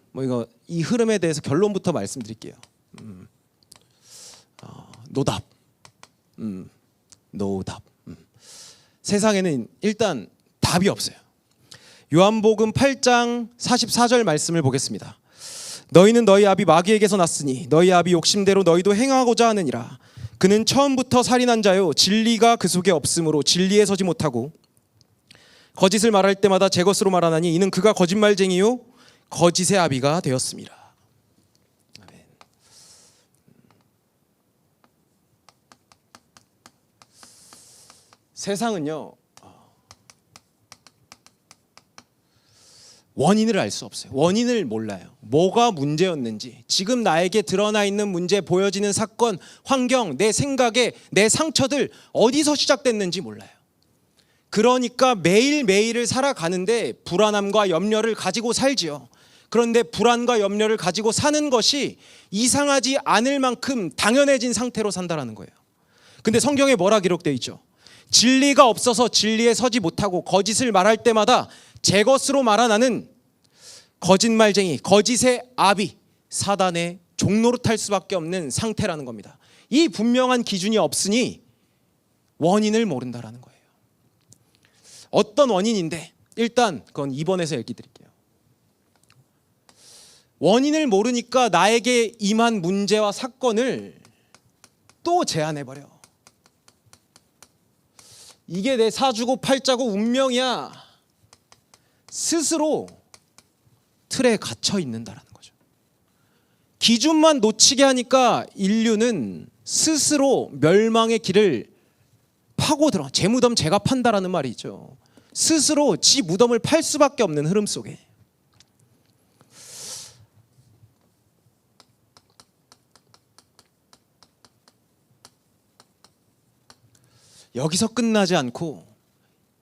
이 흐름에 대해서 결론부터 말씀드릴게요. 노답, 노답. 세상에는 일단 답이 없어요. 요한복음 8장 44절 말씀을 보겠습니다. 너희는 너희 아비 마귀에게서 났으니 너희 아비 욕심대로 너희도 행하고자 하느니라. 그는 처음부터 살인한 자요 진리가 그 속에 없으므로 진리에 서지 못하고 거짓을 말할 때마다 제 것으로 말하나니 이는 그가 거짓말쟁이요 거짓의 아비가 되었습니다. 아멘. 세상은요 원인을 알 수 없어요. 원인을 몰라요. 뭐가 문제였는지, 지금 나에게 드러나 있는 문제, 보여지는 사건, 환경, 내 생각에 내 상처들 어디서 시작됐는지 몰라요. 그러니까 매일매일을 살아가는데 불안함과 염려를 가지고 살지요. 그런데 불안과 염려를 가지고 사는 것이 이상하지 않을 만큼 당연해진 상태로 산다라는 거예요. 근데 성경에 뭐라 기록되어 있죠? 진리가 없어서 진리에 서지 못하고 거짓을 말할 때마다 제 것으로 말하나는 거짓말쟁이, 거짓의 아비, 사단의 종로로 탈 수밖에 없는 상태라는 겁니다. 이 분명한 기준이 없으니 원인을 모른다라는 거예요. 어떤 원인인데 일단 그건 2번에서 얘기 드릴게요. 원인을 모르니까 나에게 임한 문제와 사건을 또 제한해버려. 이게 내 사주고 팔자고 운명이야. 스스로 틀에 갇혀 있는다라는 거죠. 기준만 놓치게 하니까 인류는 스스로 멸망의 길을 파고들어. 제 무덤 제가 판다라는 말이 있죠. 스스로 지 무덤을 팔 수밖에 없는 흐름 속에. 여기서 끝나지 않고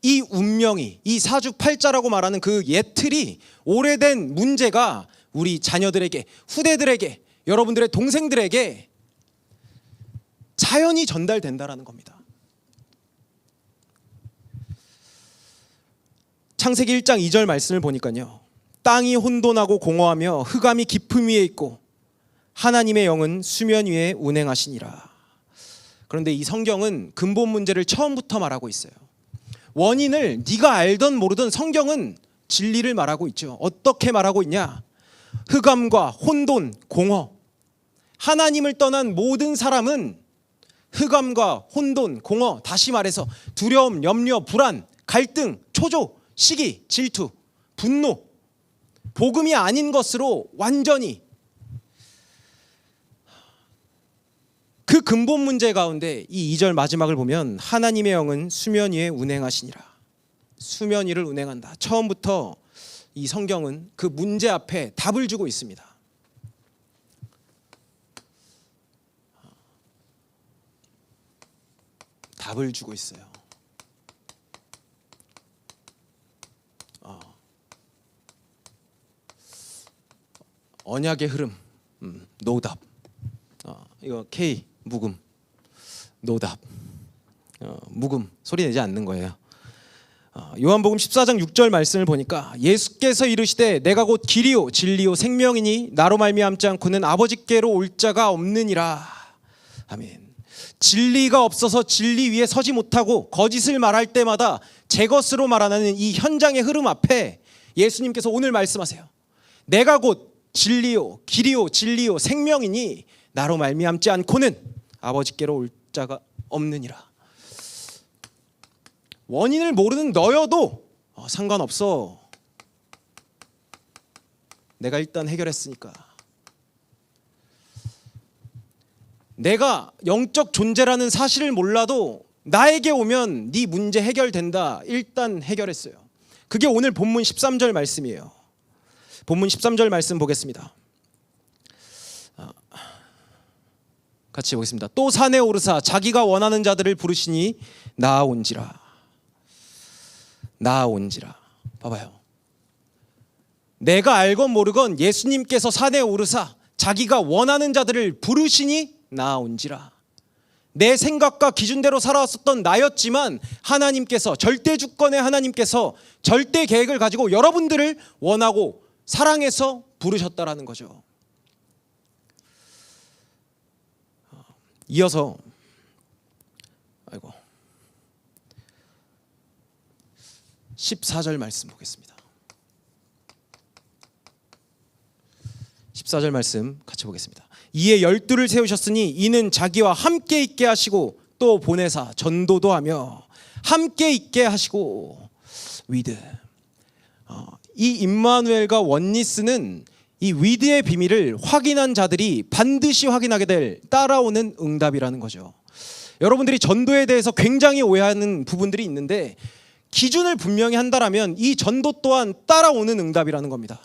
이 운명이, 이 사주팔자라고 말하는 그 예틀이, 오래된 문제가 우리 자녀들에게, 후대들에게, 여러분들의 동생들에게 자연히 전달된다라는 겁니다. 창세기 1장 2절 말씀을 보니까요, 땅이 혼돈하고 공허하며 흑암이 깊음 위에 있고 하나님의 영은 수면 위에 운행하시니라. 그런데 이 성경은 근본 문제를 처음부터 말하고 있어요. 원인을 네가 알던 모르던 성경은 진리를 말하고 있죠. 어떻게 말하고 있냐? 흑암과 혼돈, 공허. 하나님을 떠난 모든 사람은 흑암과 혼돈, 공허, 다시 말해서 두려움, 염려, 불안, 갈등, 초조, 시기, 질투, 분노, 복음이 아닌 것으로 완전히 그 근본 문제 가운데 이 2절 마지막을 보면 하나님의 영은 수면 위에 운행하시니라. 수면 위를 운행한다. 처음부터 이 성경은 그 문제 앞에 답을 주고 있습니다. 답을 주고 있어요. 언약의 흐름, 노답. 이거 K 묵음, 노답. 묵음 소리 내지 않는 거예요. 요한복음 14장 6절 말씀을 보니까 예수께서 이르시되 내가 곧 길이요 진리요 생명이니 나로 말미암지 않고는 아버지께로 올 자가 없느니라. 아멘. 진리가 없어서 진리 위에 서지 못하고 거짓을 말할 때마다 제 것으로 말하는 이 현장의 흐름 앞에 예수님께서 오늘 말씀하세요. 내가 곧 진리요 길이요 진리요 생명이니 나로 말미암지 않고는 아버지께로 올 자가 없느니라. 원인을 모르는 너여도 상관없어. 내가 일단 해결했으니까. 내가 영적 존재라는 사실을 몰라도 나에게 오면 네 문제 해결된다. 일단 해결했어요. 그게 오늘 본문 13절 말씀이에요. 본문 13절 말씀 보겠습니다. 같이 보겠습니다. 또 산에 오르사 자기가 원하는 자들을 부르시니 나아온지라. 나아온지라. 봐봐요. 내가 알건 모르건 예수님께서 산에 오르사 자기가 원하는 자들을 부르시니 나아온지라. 내 생각과 기준대로 살아왔었던 나였지만 하나님께서, 절대 주권의 하나님께서 절대 계획을 가지고 여러분들을 원하고 사랑해서 부르셨다라는 거죠. 이어서 14절 말씀 보겠습니다. 14절 말씀 같이 보겠습니다. 이에 12를 세우셨으니 이는 자기와 함께 있게 하시고 또 보내사 전도도 하며 함께 있게 하시고 위드. 이 임마누엘과 원니스는 이 위드의 비밀을 확인한 자들이 반드시 확인하게 될 따라오는 응답이라는 거죠. 여러분들이 전도에 대해서 굉장히 오해하는 부분들이 있는데 기준을 분명히 한다라면 이 전도 또한 따라오는 응답이라는 겁니다.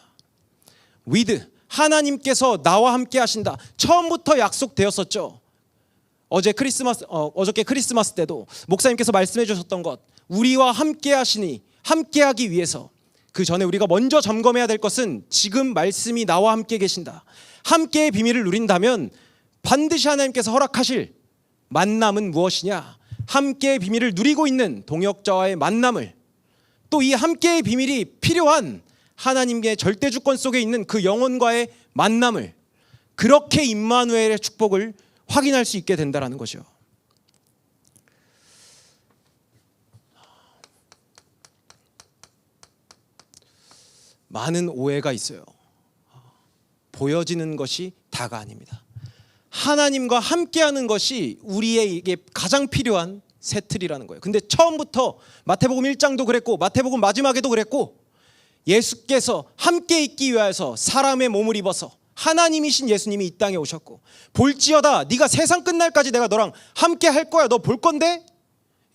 위드, 하나님께서 나와 함께 하신다. 처음부터 약속되었었죠. 어저께 크리스마스 때도 목사님께서 말씀해 주셨던 것, 우리와 함께 하시니, 함께 하기 위해서 그 전에 우리가 먼저 점검해야 될 것은 지금 말씀이 나와 함께 계신다. 함께의 비밀을 누린다면 반드시 하나님께서 허락하실 만남은 무엇이냐? 함께의 비밀을 누리고 있는 동역자와의 만남을, 또 이 함께의 비밀이 필요한 하나님의 절대 주권 속에 있는 그 영혼과의 만남을, 그렇게 임마누엘의 축복을 확인할 수 있게 된다는 것이죠. 많은 오해가 있어요. 보여지는 것이 다가 아닙니다. 하나님과 함께하는 것이 우리에게 가장 필요한 세틀이라는 거예요. 근데 처음부터 마태복음 1장도 그랬고 마태복음 마지막에도 그랬고 예수께서 함께 있기 위하여서 사람의 몸을 입어서 하나님이신 예수님이 이 땅에 오셨고 볼지어다 네가 세상 끝날까지 내가 너랑 함께 할 거야. 너 볼 건데?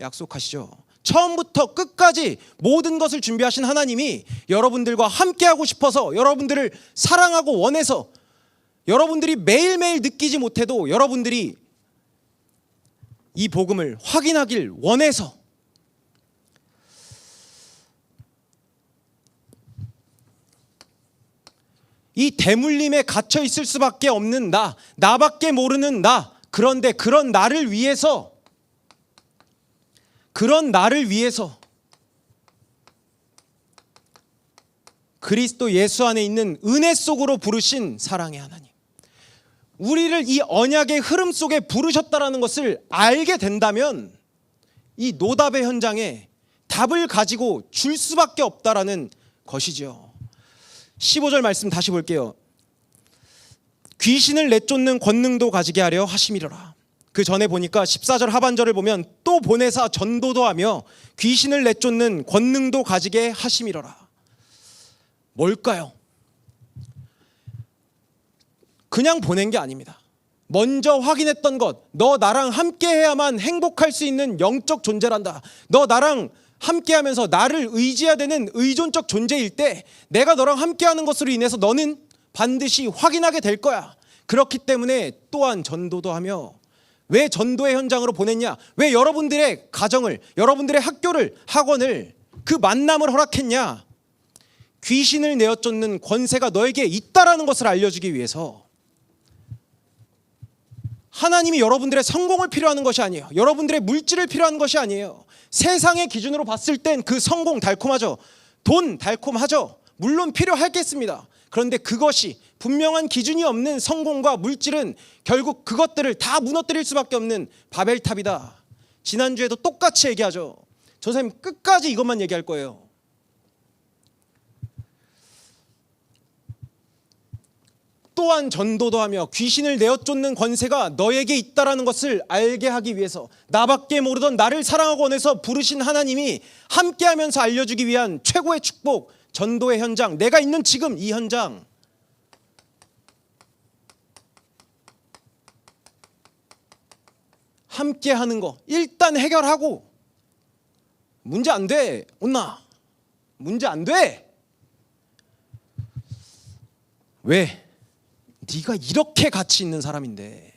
약속하시죠. 처음부터 끝까지 모든 것을 준비하신 하나님이 여러분들과 함께하고 싶어서, 여러분들을 사랑하고 원해서, 여러분들이 매일매일 느끼지 못해도 여러분들이 이 복음을 확인하길 원해서 이 대물림에 갇혀 있을 수밖에 없는 나밖에 모르는 나, 그런데 그런 나를 위해서 그리스도 예수 안에 있는 은혜 속으로 부르신 사랑의 하나님, 우리를 이 언약의 흐름 속에 부르셨다라는 것을 알게 된다면 이 노답의 현장에 답을 가지고 줄 수밖에 없다라는 것이죠. 15절 말씀 다시 볼게요. 귀신을 내쫓는 권능도 가지게 하려 하심이로라. 그 전에 보니까 14절 하반절을 보면 또 보내사 전도도 하며 귀신을 내쫓는 권능도 가지게 하심이로라. 뭘까요? 그냥 보낸 게 아닙니다. 먼저 확인했던 것, 너 나랑 함께 해야만 행복할 수 있는 영적 존재란다. 너 나랑 함께하면서 나를 의지해야 되는 의존적 존재일 때 내가 너랑 함께하는 것으로 인해서 너는 반드시 확인하게 될 거야. 그렇기 때문에 또한 전도도 하며, 왜 전도의 현장으로 보냈냐? 왜 여러분들의 가정을, 여러분들의 학교를, 학원을, 그 만남을 허락했냐? 귀신을 내어쫓는 권세가 너에게 있다라는 것을 알려주기 위해서. 하나님이 여러분들의 성공을 필요하는 것이 아니에요. 여러분들의 물질을 필요한 것이 아니에요. 세상의 기준으로 봤을 땐 그 성공 달콤하죠. 돈 달콤하죠. 물론 필요하겠습니다. 그런데 그것이 분명한 기준이 없는 성공과 물질은 결국 그것들을 다 무너뜨릴 수밖에 없는 바벨탑이다. 지난주에도 똑같이 얘기하죠. 전사님 끝까지 이것만 얘기할 거예요. 또한 전도도 하며 귀신을 내어쫓는 권세가 너에게 있다라는 것을 알게 하기 위해서 나밖에 모르던 나를 사랑하고 원해서 부르신 하나님이 함께하면서 알려주기 위한 최고의 축복, 전도의 현장, 내가 있는 지금 이 현장, 함께하는 거 일단 해결하고, 문제 안 돼, 온나 문제 안 돼. 왜? 네가 이렇게 가치 있는 사람인데.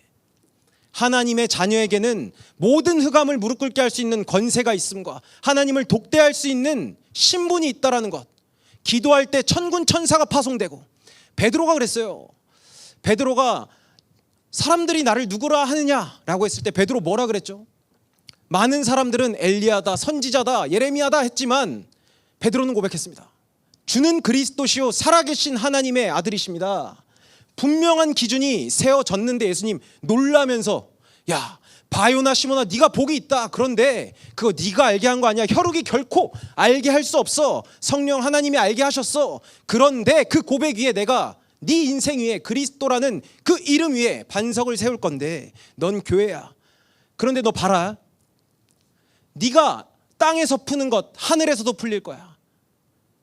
하나님의 자녀에게는 모든 흑암을 무릎 꿇게 할 수 있는 권세가 있음과 하나님을 독대할 수 있는 신분이 있다라는 것. 기도할 때 천군 천사가 파송되고, 베드로가 그랬어요. 베드로가 사람들이 나를 누구라 하느냐라고 했을 때 베드로 뭐라 그랬죠? 많은 사람들은 엘리야다, 선지자다, 예레미야다 했지만 베드로는 고백했습니다. 주는 그리스도시요 살아계신 하나님의 아들이십니다. 분명한 기준이 세워졌는데 예수님 놀라면서, 야 바요나 시몬아 네가 복이 있다. 그런데 그거 네가 알게 한 거 아니야. 혈육이 결코 알게 할 수 없어. 성령 하나님이 알게 하셨어. 그런데 그 고백 위에 내가 네 인생 위에 그리스도라는 그 이름 위에 반석을 세울 건데 넌 교회야. 그런데 너 봐라. 네가 땅에서 푸는 것 하늘에서도 풀릴 거야.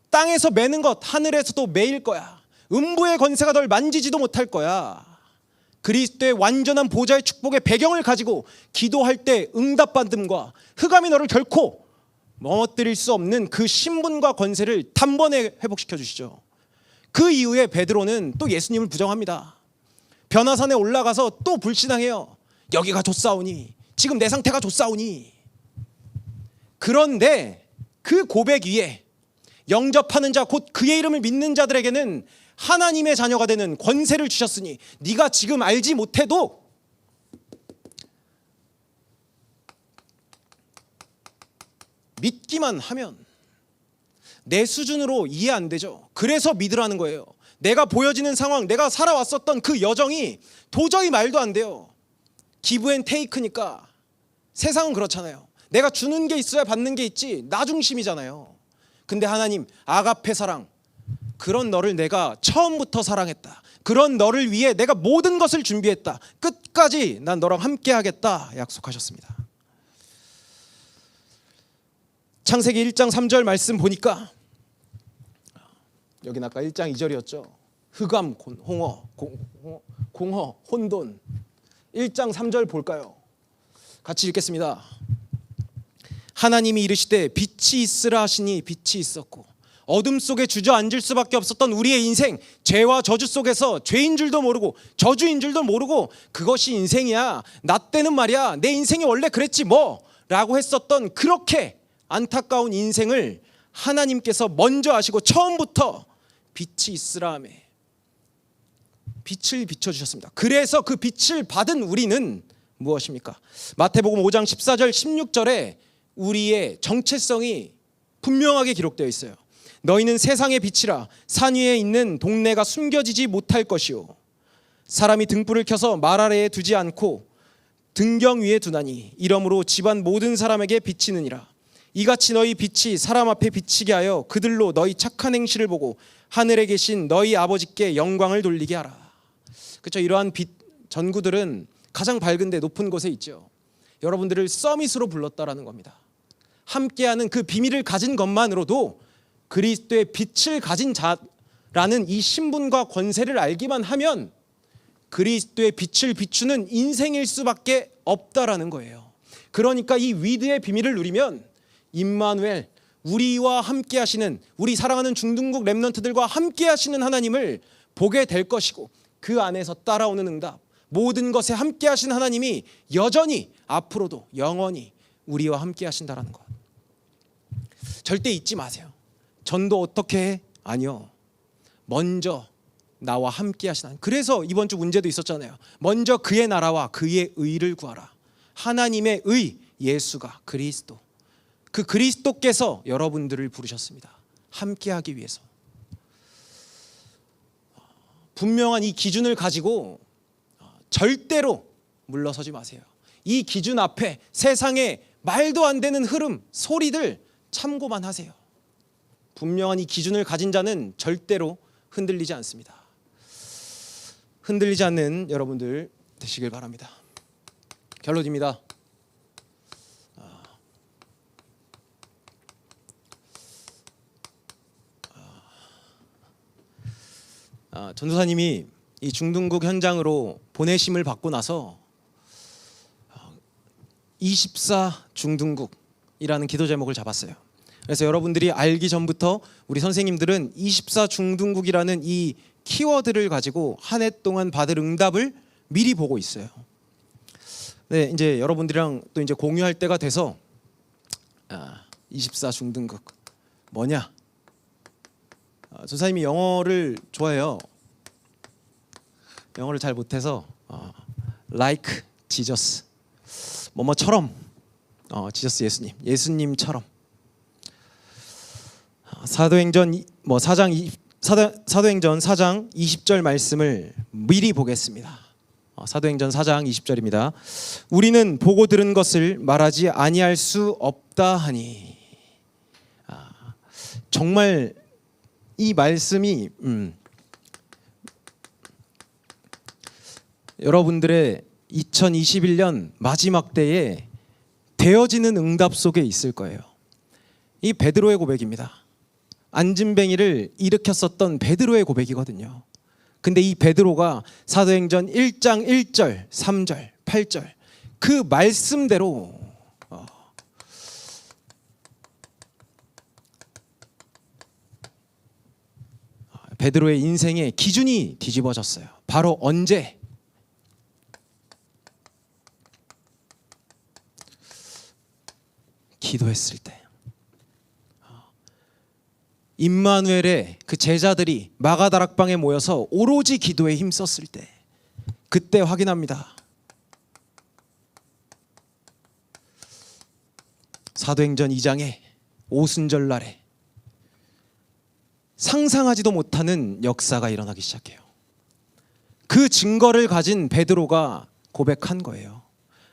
땅에서 매는 것 하늘에서도 매일 거야. 음부의 권세가 널 만지지도 못할 거야. 그리스도의 완전한 보좌의 축복의 배경을 가지고 기도할 때 응답받음과 흑암이 너를 결코 넘어뜨릴 수 없는 그 신분과 권세를 단번에 회복시켜 주시죠. 그 이후에 베드로는 또 예수님을 부정합니다. 변화산에 올라가서 또 불신앙해요. 여기가 좋사오니, 지금 내 상태가 좋사오니. 그런데 그 고백 위에 영접하는 자, 곧 그의 이름을 믿는 자들에게는 하나님의 자녀가 되는 권세를 주셨으니 네가 지금 알지 못해도 믿기만 하면. 내 수준으로 이해 안 되죠. 그래서 믿으라는 거예요. 내가 보여지는 상황, 내가 살아왔었던 그 여정이 도저히 말도 안 돼요. 기브 앤 테이크니까. 세상은 그렇잖아요. 내가 주는 게 있어야 받는 게 있지, 나 중심이잖아요. 근데 하나님 아가페 사랑, 그런 너를 내가 처음부터 사랑했다. 그런 너를 위해 내가 모든 것을 준비했다. 끝까지 난 너랑 함께 하겠다 약속하셨습니다. 창세기 1장 3절 말씀 보니까, 여긴 아까 1장 2절이었죠. 흑암, 공허, 혼돈. 1장 3절 볼까요? 같이 읽겠습니다. 하나님이 이르시되 빛이 있으라 하시니 빛이 있었고, 어둠 속에 주저앉을 수밖에 없었던 우리의 인생, 죄와 저주 속에서 죄인 줄도 모르고 저주인 줄도 모르고 그것이 인생이야, 나 때는 말이야 내 인생이 원래 그랬지 뭐 라고 했었던 그렇게 안타까운 인생을 하나님께서 먼저 아시고 처음부터 빛이 있으라 하며 빛을 비춰주셨습니다. 그래서 그 빛을 받은 우리는 무엇입니까? 마태복음 5장 14절 16절에 우리의 정체성이 분명하게 기록되어 있어요. 너희는 세상의 빛이라. 산 위에 있는 동네가 숨겨지지 못할 것이요, 사람이 등불을 켜서 말 아래에 두지 않고 등경 위에 두나니 이러므로 집안 모든 사람에게 비치느니라. 이같이 너희 빛이 사람 앞에 비치게 하여 그들로 너희 착한 행실을 보고 하늘에 계신 너희 아버지께 영광을 돌리게 하라. 그렇죠? 이러한 빛 전구들은 가장 밝은데 높은 곳에 있죠. 여러분들을 서밋으로 불렀다라는 겁니다. 함께하는 그 비밀을 가진 것만으로도 그리스도의 빛을 가진 자라는 이 신분과 권세를 알기만 하면 그리스도의 빛을 비추는 인생일 수밖에 없다라는 거예요. 그러니까 이 위드의 비밀을 누리면 임마누엘, 우리와 함께 하시는, 우리 사랑하는 중등국 렘넌트들과 함께 하시는 하나님을 보게 될 것이고, 그 안에서 따라오는 응답, 모든 것에 함께 하신 하나님이 여전히 앞으로도 영원히 우리와 함께 하신다라는 것. 절대 잊지 마세요. 전도 어떻게 해? 아니요. 먼저 나와 함께 하신 하나님. 그래서 이번 주 문제도 있었잖아요. 먼저 그의 나라와 그의 의를 구하라. 하나님의 의, 예수가 그리스도. 그 그리스도께서 여러분들을 부르셨습니다. 함께 하기 위해서. 분명한 이 기준을 가지고 절대로 물러서지 마세요. 이 기준 앞에 세상에 말도 안 되는 흐름, 소리들 참고만 하세요. 분명한 이 기준을 가진 자는 절대로 흔들리지 않습니다. 흔들리지 않는 여러분들 되시길 바랍니다. 결론입니다. 전도사님이 이 중등국 현장으로 보내심을 받고 나서 24 중등국이라는 기도 제목을 잡았어요. 그래서 여러분들이 알기 전부터 우리 선생님들은 24 중등국이라는 이 키워드를 가지고 한 해 동안 받을 응답을 미리 보고 있어요. 네, 이제 여러분들이랑 또 이제 공유할 때가 돼서 24 중등국 뭐냐? 전사님이 영어를 좋아해요. 영어를 잘 못해서 like Jesus 뭐뭐처럼 지저스 예수님처럼 사도행전 4장 20절 말씀을 미리 보겠습니다. 사도행전 4장 20절입니다. 우리는 보고 들은 것을 말하지 아니할 수 없다 하니. 정말 이 말씀이 여러분들의 2021년 마지막 때에 되어지는 응답 속에 있을 거예요. 이 베드로의 고백입니다. 안진뱅이를 일으켰었던 베드로의 고백이거든요. 근데 이 베드로가 사도행전 1장 1절, 3절, 8절 그 말씀대로 베드로의 인생의 기준이 뒤집어졌어요. 바로 언제? 기도했을 때. 임마누엘의 그 제자들이 마가다락방에 모여서 오로지 기도에 힘썼을 때, 그때 확인합니다. 사도행전 2장에 오순절 날에 상상하지도 못하는 역사가 일어나기 시작해요. 그 증거를 가진 베드로가 고백한 거예요.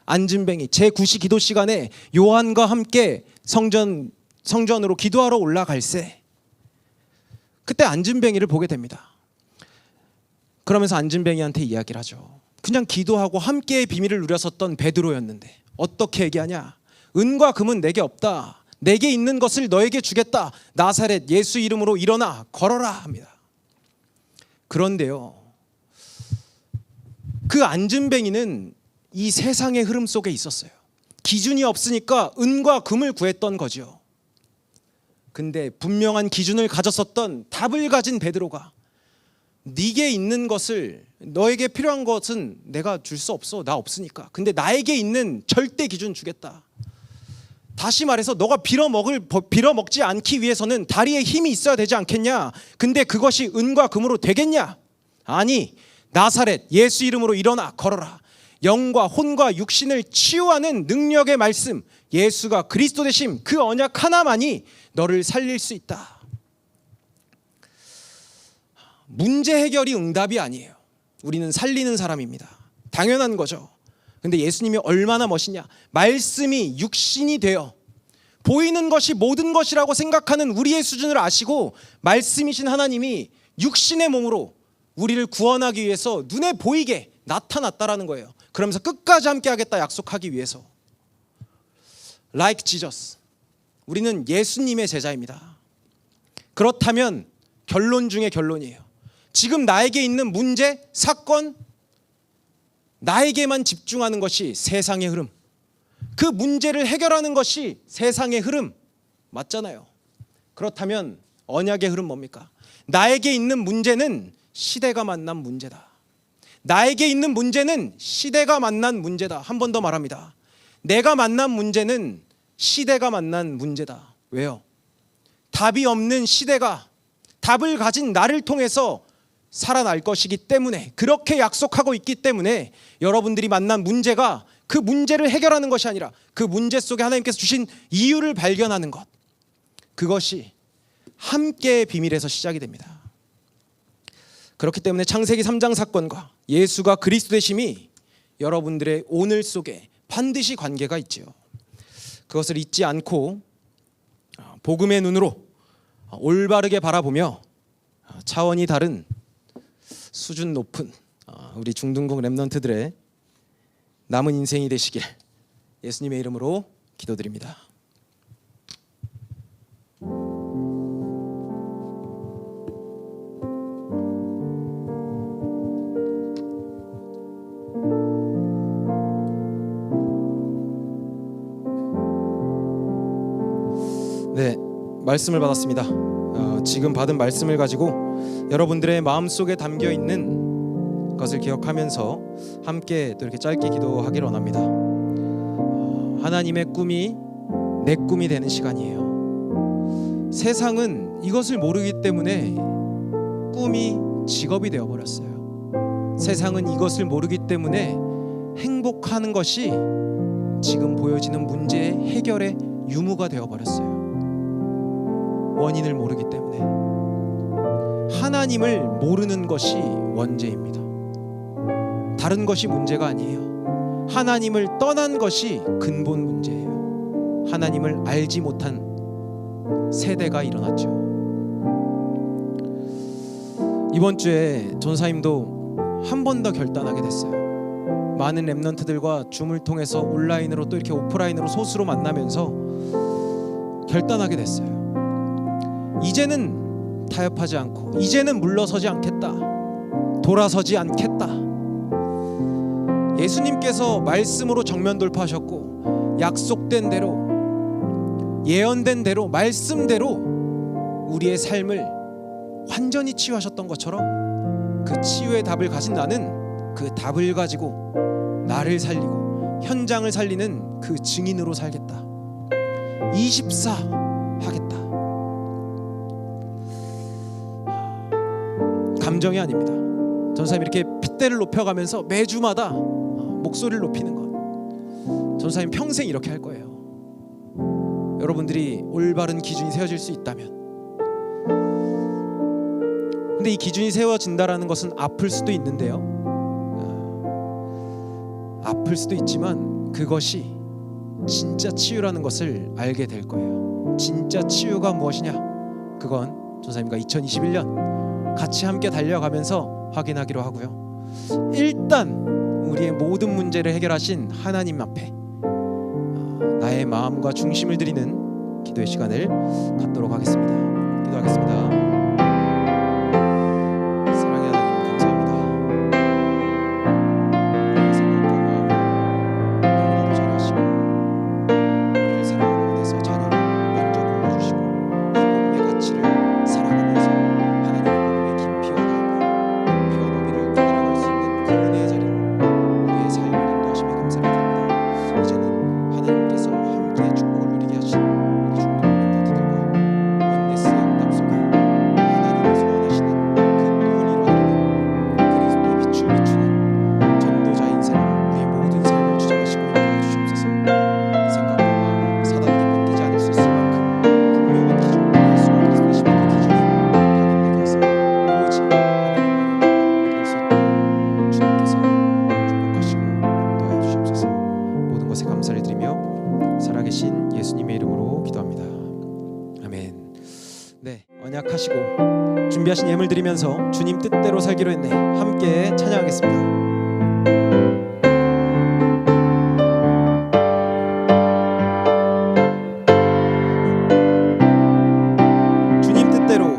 안진뱅이 제9시 기도 시간에 요한과 함께 성전으로 기도하러 올라갈새 그때 안진뱅이를 보게 됩니다. 그러면서 안진뱅이한테 이야기를 하죠. 그냥 기도하고 함께의 비밀을 누렸었던 베드로였는데 어떻게 얘기하냐? 은과 금은 내게 없다. 내게 있는 것을 너에게 주겠다. 나사렛 예수 이름으로 일어나 걸어라 합니다. 그런데요, 그 안진뱅이는 이 세상의 흐름 속에 있었어요. 기준이 없으니까 은과 금을 구했던 거죠. 근데 분명한 기준을 가졌었던 답을 가진 베드로가 네게 있는 것을, 너에게 필요한 것은 내가 줄 수 없어. 나 없으니까. 근데 나에게 있는 절대 기준 주겠다. 다시 말해서 너가 빌어먹지 않기 위해서는 다리에 힘이 있어야 되지 않겠냐? 근데 그것이 은과 금으로 되겠냐? 아니, 나사렛 예수 이름으로 일어나 걸어라. 영과 혼과 육신을 치유하는 능력의 말씀, 예수가 그리스도 되심, 그 언약 하나만이 너를 살릴 수 있다. 문제 해결이 응답이 아니에요. 우리는 살리는 사람입니다. 당연한 거죠. 근데 예수님이 얼마나 멋있냐? 말씀이 육신이 되어 보이는 것이 모든 것이라고 생각하는 우리의 수준을 아시고 말씀이신 하나님이 육신의 몸으로 우리를 구원하기 위해서 눈에 보이게 나타났다라는 거예요. 그러면서 끝까지 함께 하겠다 약속하기 위해서. Like Jesus. 우리는 예수님의 제자입니다. 그렇다면 결론 중에 결론이에요. 지금 나에게 있는 문제, 사건, 나에게만 집중하는 것이 세상의 흐름, 그 문제를 해결하는 것이 세상의 흐름 맞잖아요. 그렇다면 언약의 흐름 뭡니까? 나에게 있는 문제는 시대가 만난 문제다. 나에게 있는 문제는 시대가 만난 문제다. 한 번 더 말합니다. 내가 만난 문제는 시대가 만난 문제다. 왜요? 답이 없는 시대가 답을 가진 나를 통해서 살아날 것이기 때문에, 그렇게 약속하고 있기 때문에 여러분들이 만난 문제가 그 문제를 해결하는 것이 아니라 그 문제 속에 하나님께서 주신 이유를 발견하는 것, 그것이 함께의 비밀에서 시작이 됩니다. 그렇기 때문에 창세기 3장 사건과 예수가 그리스도 되심이 여러분들의 오늘 속에 반드시 관계가 있지요. 그것을 잊지 않고 복음의 눈으로 올바르게 바라보며 차원이 다른 수준 높은 우리 중등부 렘넌트들의 남은 인생이 되시길 예수님의 이름으로 기도드립니다. 네, 말씀을 받았습니다. 지금 받은 말씀을 가지고 여러분들의 마음속에 담겨 있는 것을 기억하면서 함께 또 이렇게 짧게 기도하기를 원합니다. 하나님의 꿈이 내 꿈이 되는 시간이에요. 세상은 이것을 모르기 때문에 꿈이 직업이 되어 버렸어요. 세상은 이것을 모르기 때문에 행복하는 것이 지금 보여지는 문제의 해결의 유무가 되어 버렸어요. 원인을 모르기 때문에. 하나님을 모르는 것이 원죄입니다. 다른 것이 문제가 아니에요. 하나님을 떠난 것이 근본 문제예요. 하나님을 알지 못한 세대가 일어났죠. 이번 주에 전사님도 한 번 더 결단하게 됐어요. 많은 렘넌트들과 줌을 통해서 온라인으로 또 이렇게 오프라인으로 소수로 만나면서 결단하게 됐어요. 이제는 타협하지 않고, 이제는 물러서지 않겠다, 돌아서지 않겠다. 예수님께서 말씀으로 정면 돌파하셨고, 약속된 대로, 예언된 대로, 말씀대로 우리의 삶을 완전히 치유하셨던 것처럼 그 치유의 답을 가진 나는 그 답을 가지고 나를 살리고 현장을 살리는 그 증인으로 살겠다. 24 하겠다. 감정이 아닙니다. 전사님 이렇게 핏대를 높여가면서 매주마다 목소리를 높이는 것, 전사님 평생 이렇게 할 거예요. 여러분들이 올바른 기준이 세워질 수 있다면. 근데 이 기준이 세워진다라는 것은 아플 수도 있는데요. 아플 수도 있지만 그것이 진짜 치유라는 것을 알게 될 거예요. 진짜 치유가 무엇이냐? 그건 전사님과 2021년 같이 함께 달려가면서 확인하기로 하고요. 일단 우리의 모든 문제를 해결하신 하나님 앞에 나의 마음과 중심을 드리는 기도의 시간을 갖도록 하겠습니다. 기도하겠습니다. 사랑의 하나님 감사합니다. 우리의 생각과 마음을 너무나도 잘하시고 우리를 사랑하는 은혜서 자녀를 먼저 불러주시고 이 복음의 가치를 살아가면서 하나님의 복음의 깊이와 넓이를 깨달아갈 수 있는 그 은혜의 자리로 우리의 삶을 인도하심에 감사를 드립니다. 이제는 하나님께서 함께 축복을 누리게 하신 우리 중동 멤버들과 원네스의 응답 속에 하나님이 소원하시는 그 꿈을 이뤄내는 그리스도의 빛을 비추는 전도자 인생으로 우리의 모든 삶을 주장하시고 인도해 주시옵소서. 생각과 마음을 사단에게 뺏기지 않을 수 있을 만큼 분명한 기준, 예수와 그리스도 되시는 그 기준이 각인되게 하사 오로지 하나님만을 믿을 수 있도록 주님께서 축복하시고 인도해 주시옵소서. 모든 것에 감사를 드리며 살아계신 예수님의 이름으로 기도합니다. 아멘. 네, 언약하시고 준비하신 예물 드리면서 주님 뜻대로 살기로 했네. 함께 찬양하겠습니다. 주님 뜻대로,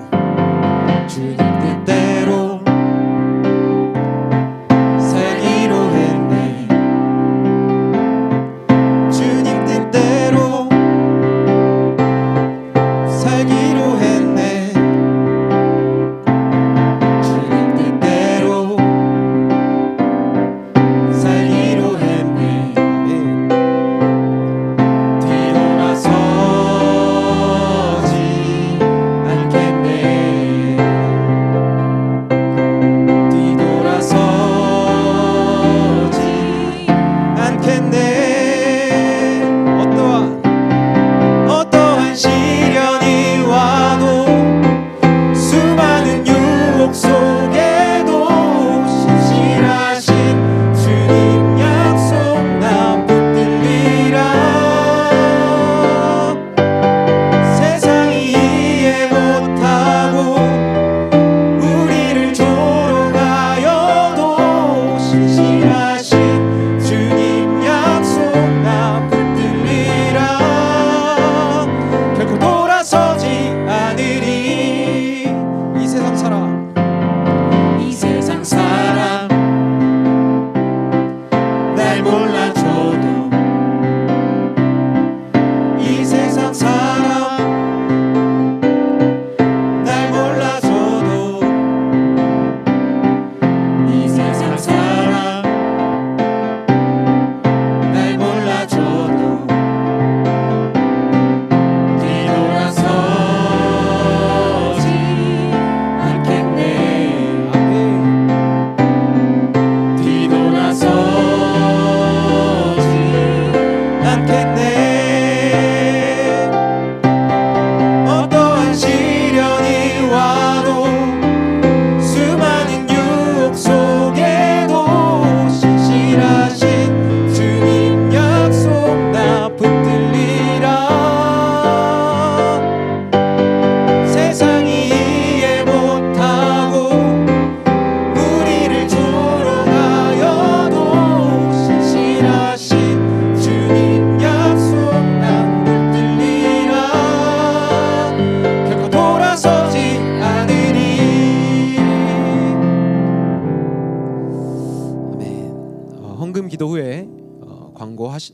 주님 뜻대로 살기로 했네. 주님 뜻대로 살기로 했네. 주님 뜻대로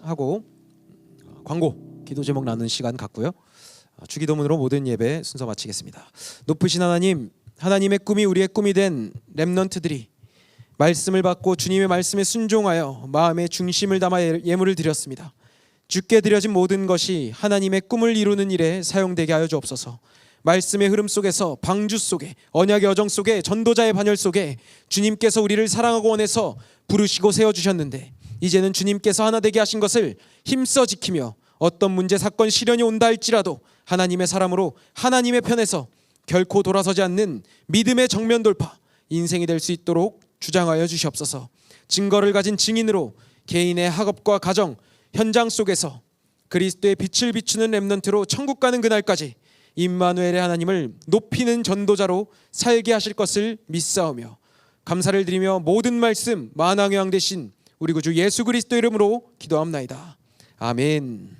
하고 광고 기도 제목 나누는 시간 갖고요. 주기도문으로 모든 예배 순서 마치겠습니다. 높으신 하나님, 하나님의 꿈이 우리의 꿈이 된 렘넌트들이 말씀을 받고 주님의 말씀에 순종하여 마음의 중심을 담아 예물을 드렸습니다. 주께 드려진 모든 것이 하나님의 꿈을 이루는 일에 사용되게 하여 주옵소서. 말씀의 흐름 속에서, 방주 속에, 언약의 여정 속에, 전도자의 반열 속에 주님께서 우리를 사랑하고 원해서 부르시고 세워주셨는데 이제는 주님께서 하나 되게 하신 것을 힘써 지키며 어떤 문제, 사건, 시련이 온다 할지라도 하나님의 사람으로 하나님의 편에서 결코 돌아서지 않는 믿음의 정면 돌파, 인생이 될 수 있도록 주장하여 주시옵소서. 증거를 가진 증인으로 개인의 학업과 가정, 현장 속에서 그리스도의 빛을 비추는 렘넌트로 천국 가는 그날까지 임마누엘의 하나님을 높이는 전도자로 살게 하실 것을 믿사오며 감사를 드리며 모든 말씀 만왕의 왕 되신 우리 구주 예수 그리스도 이름으로 기도합나이다. 아멘.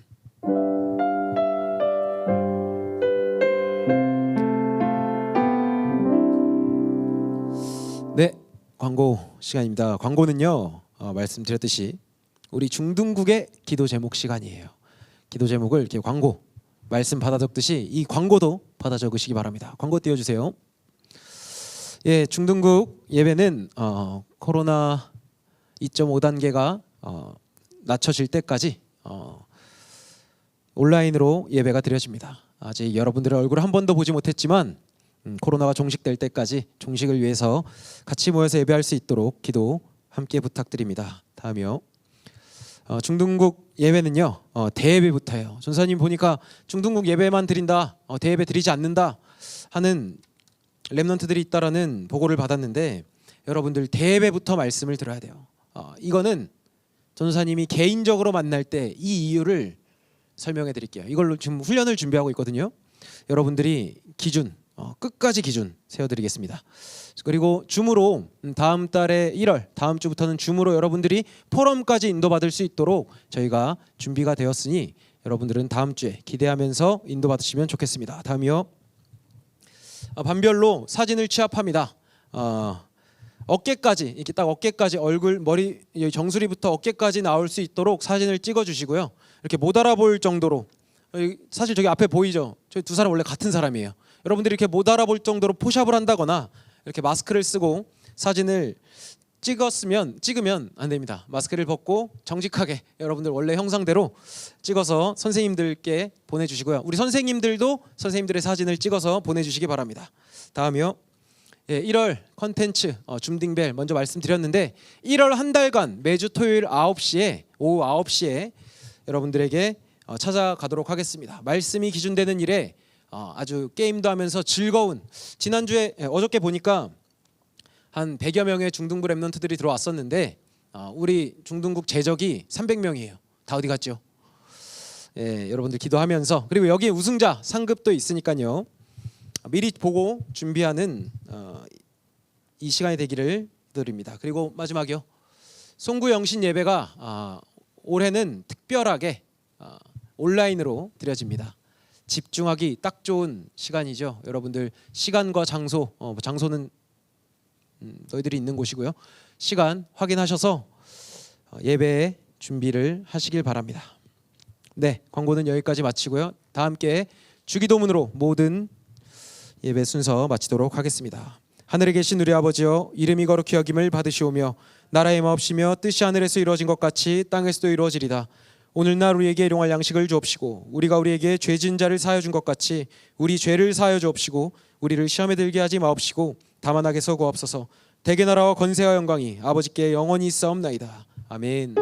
네, 광고 시간입니다. 광고는요, 말씀드렸듯이 우리 중등국의 기도 제목 시간이에요. 기도 제목을 이렇게 광고 말씀 받아 적듯이 이 광고도 받아 적으시기 바랍니다. 광고 띄워주세요. 예, 중등국 예배는 코로나 2.5단계가 낮춰질 때까지 온라인으로 예배가 드려집니다. 아직 여러분들의 얼굴을 한 번도 보지 못했지만 코로나가 종식될 때까지 종식을 위해서 같이 모여서 예배할 수 있도록 기도 함께 부탁드립니다. 다음이요. 중등국 예배는요, 대예배부터예요. 전사님 보니까 중등국 예배만 드린다, 대예배 드리지 않는다 하는 렘넌트들이 있다라는 보고를 받았는데 여러분들 대예배부터 말씀을 들어야 돼요. 이거는 전사님이 개인적으로 만날 때 이 이유를 설명해 드릴게요. 이걸로 지금 훈련을 준비하고 있거든요. 여러분들이 기준, 끝까지 기준 세워드리겠습니다. 그리고 줌으로 다음 달에 1월 다음 주부터는 줌으로 여러분들이 포럼까지 인도받을 수 있도록 저희가 준비가 되었으니 여러분들은 다음 주에 기대하면서 인도받으시면 좋겠습니다. 다음이요. 반별로 사진을 취합합니다. 어깨까지 이렇게 딱 어깨까지 얼굴 머리 정수리부터 어깨까지 나올 수 있도록 사진을 찍어주시고요. 이렇게 못 알아볼 정도로 사실 저기 앞에 보이죠? 저희 두 사람 원래 같은 사람이에요. 여러분들이 이렇게 못 알아볼 정도로 포샵을 한다거나 이렇게 마스크를 쓰고 사진을 찍으면 안 됩니다. 마스크를 벗고 정직하게 여러분들 원래 형상대로 찍어서 선생님들께 보내주시고요. 우리 선생님들도 선생님들의 사진을 찍어서 보내주시기 바랍니다. 다음이요. 1월 컨텐츠 줌딩벨 먼저 말씀드렸는데 1월 한 달간 매주 토요일 9시에 오후 9시에 여러분들에게 찾아가도록 하겠습니다. 말씀이 기준되는 일에 아주 게임도 하면서 즐거운 지난주에 어저께 보니까 한 100여 명의 중등부 렘넌트들이 들어왔었는데 우리 중등국 제적이 300명이에요. 다 어디 갔죠? 예, 여러분들 기도하면서 그리고 여기 우승자 상급도 있으니까요. 미리 보고 준비하는 이 시간이 되기를 드립니다. 그리고 마지막이요. 송구 영신 예배가 올해는 특별하게 온라인으로 드려집니다. 집중하기 딱 좋은 시간이죠. 여러분들 시간과 장소, 장소는 너희들이 있는 곳이고요. 시간 확인하셔서 예배에 준비를 하시길 바랍니다. 네, 광고는 여기까지 마치고요. 다 함께 주기도문으로 모든 예배 순서 마치도록 하겠습니다. 하늘에 계신 우리 아버지여, 이름이 거룩히 여김을 받으시오며 나라의 마옵시며 뜻이 하늘에서 이루어진 것 같이 땅에서도 이루어지리다. 오늘날 우리에게 일용할 양식을 주옵시고 우리가 우리에게 죄진 자를 사하여 준 것 같이 우리 죄를 사하여 주옵시고 우리를 시험에 들게 하지 마옵시고 다만 악에서 구하옵소서. 대개 나라와 권세와 영광이 아버지께 영원히 있사옵나이다. 아멘.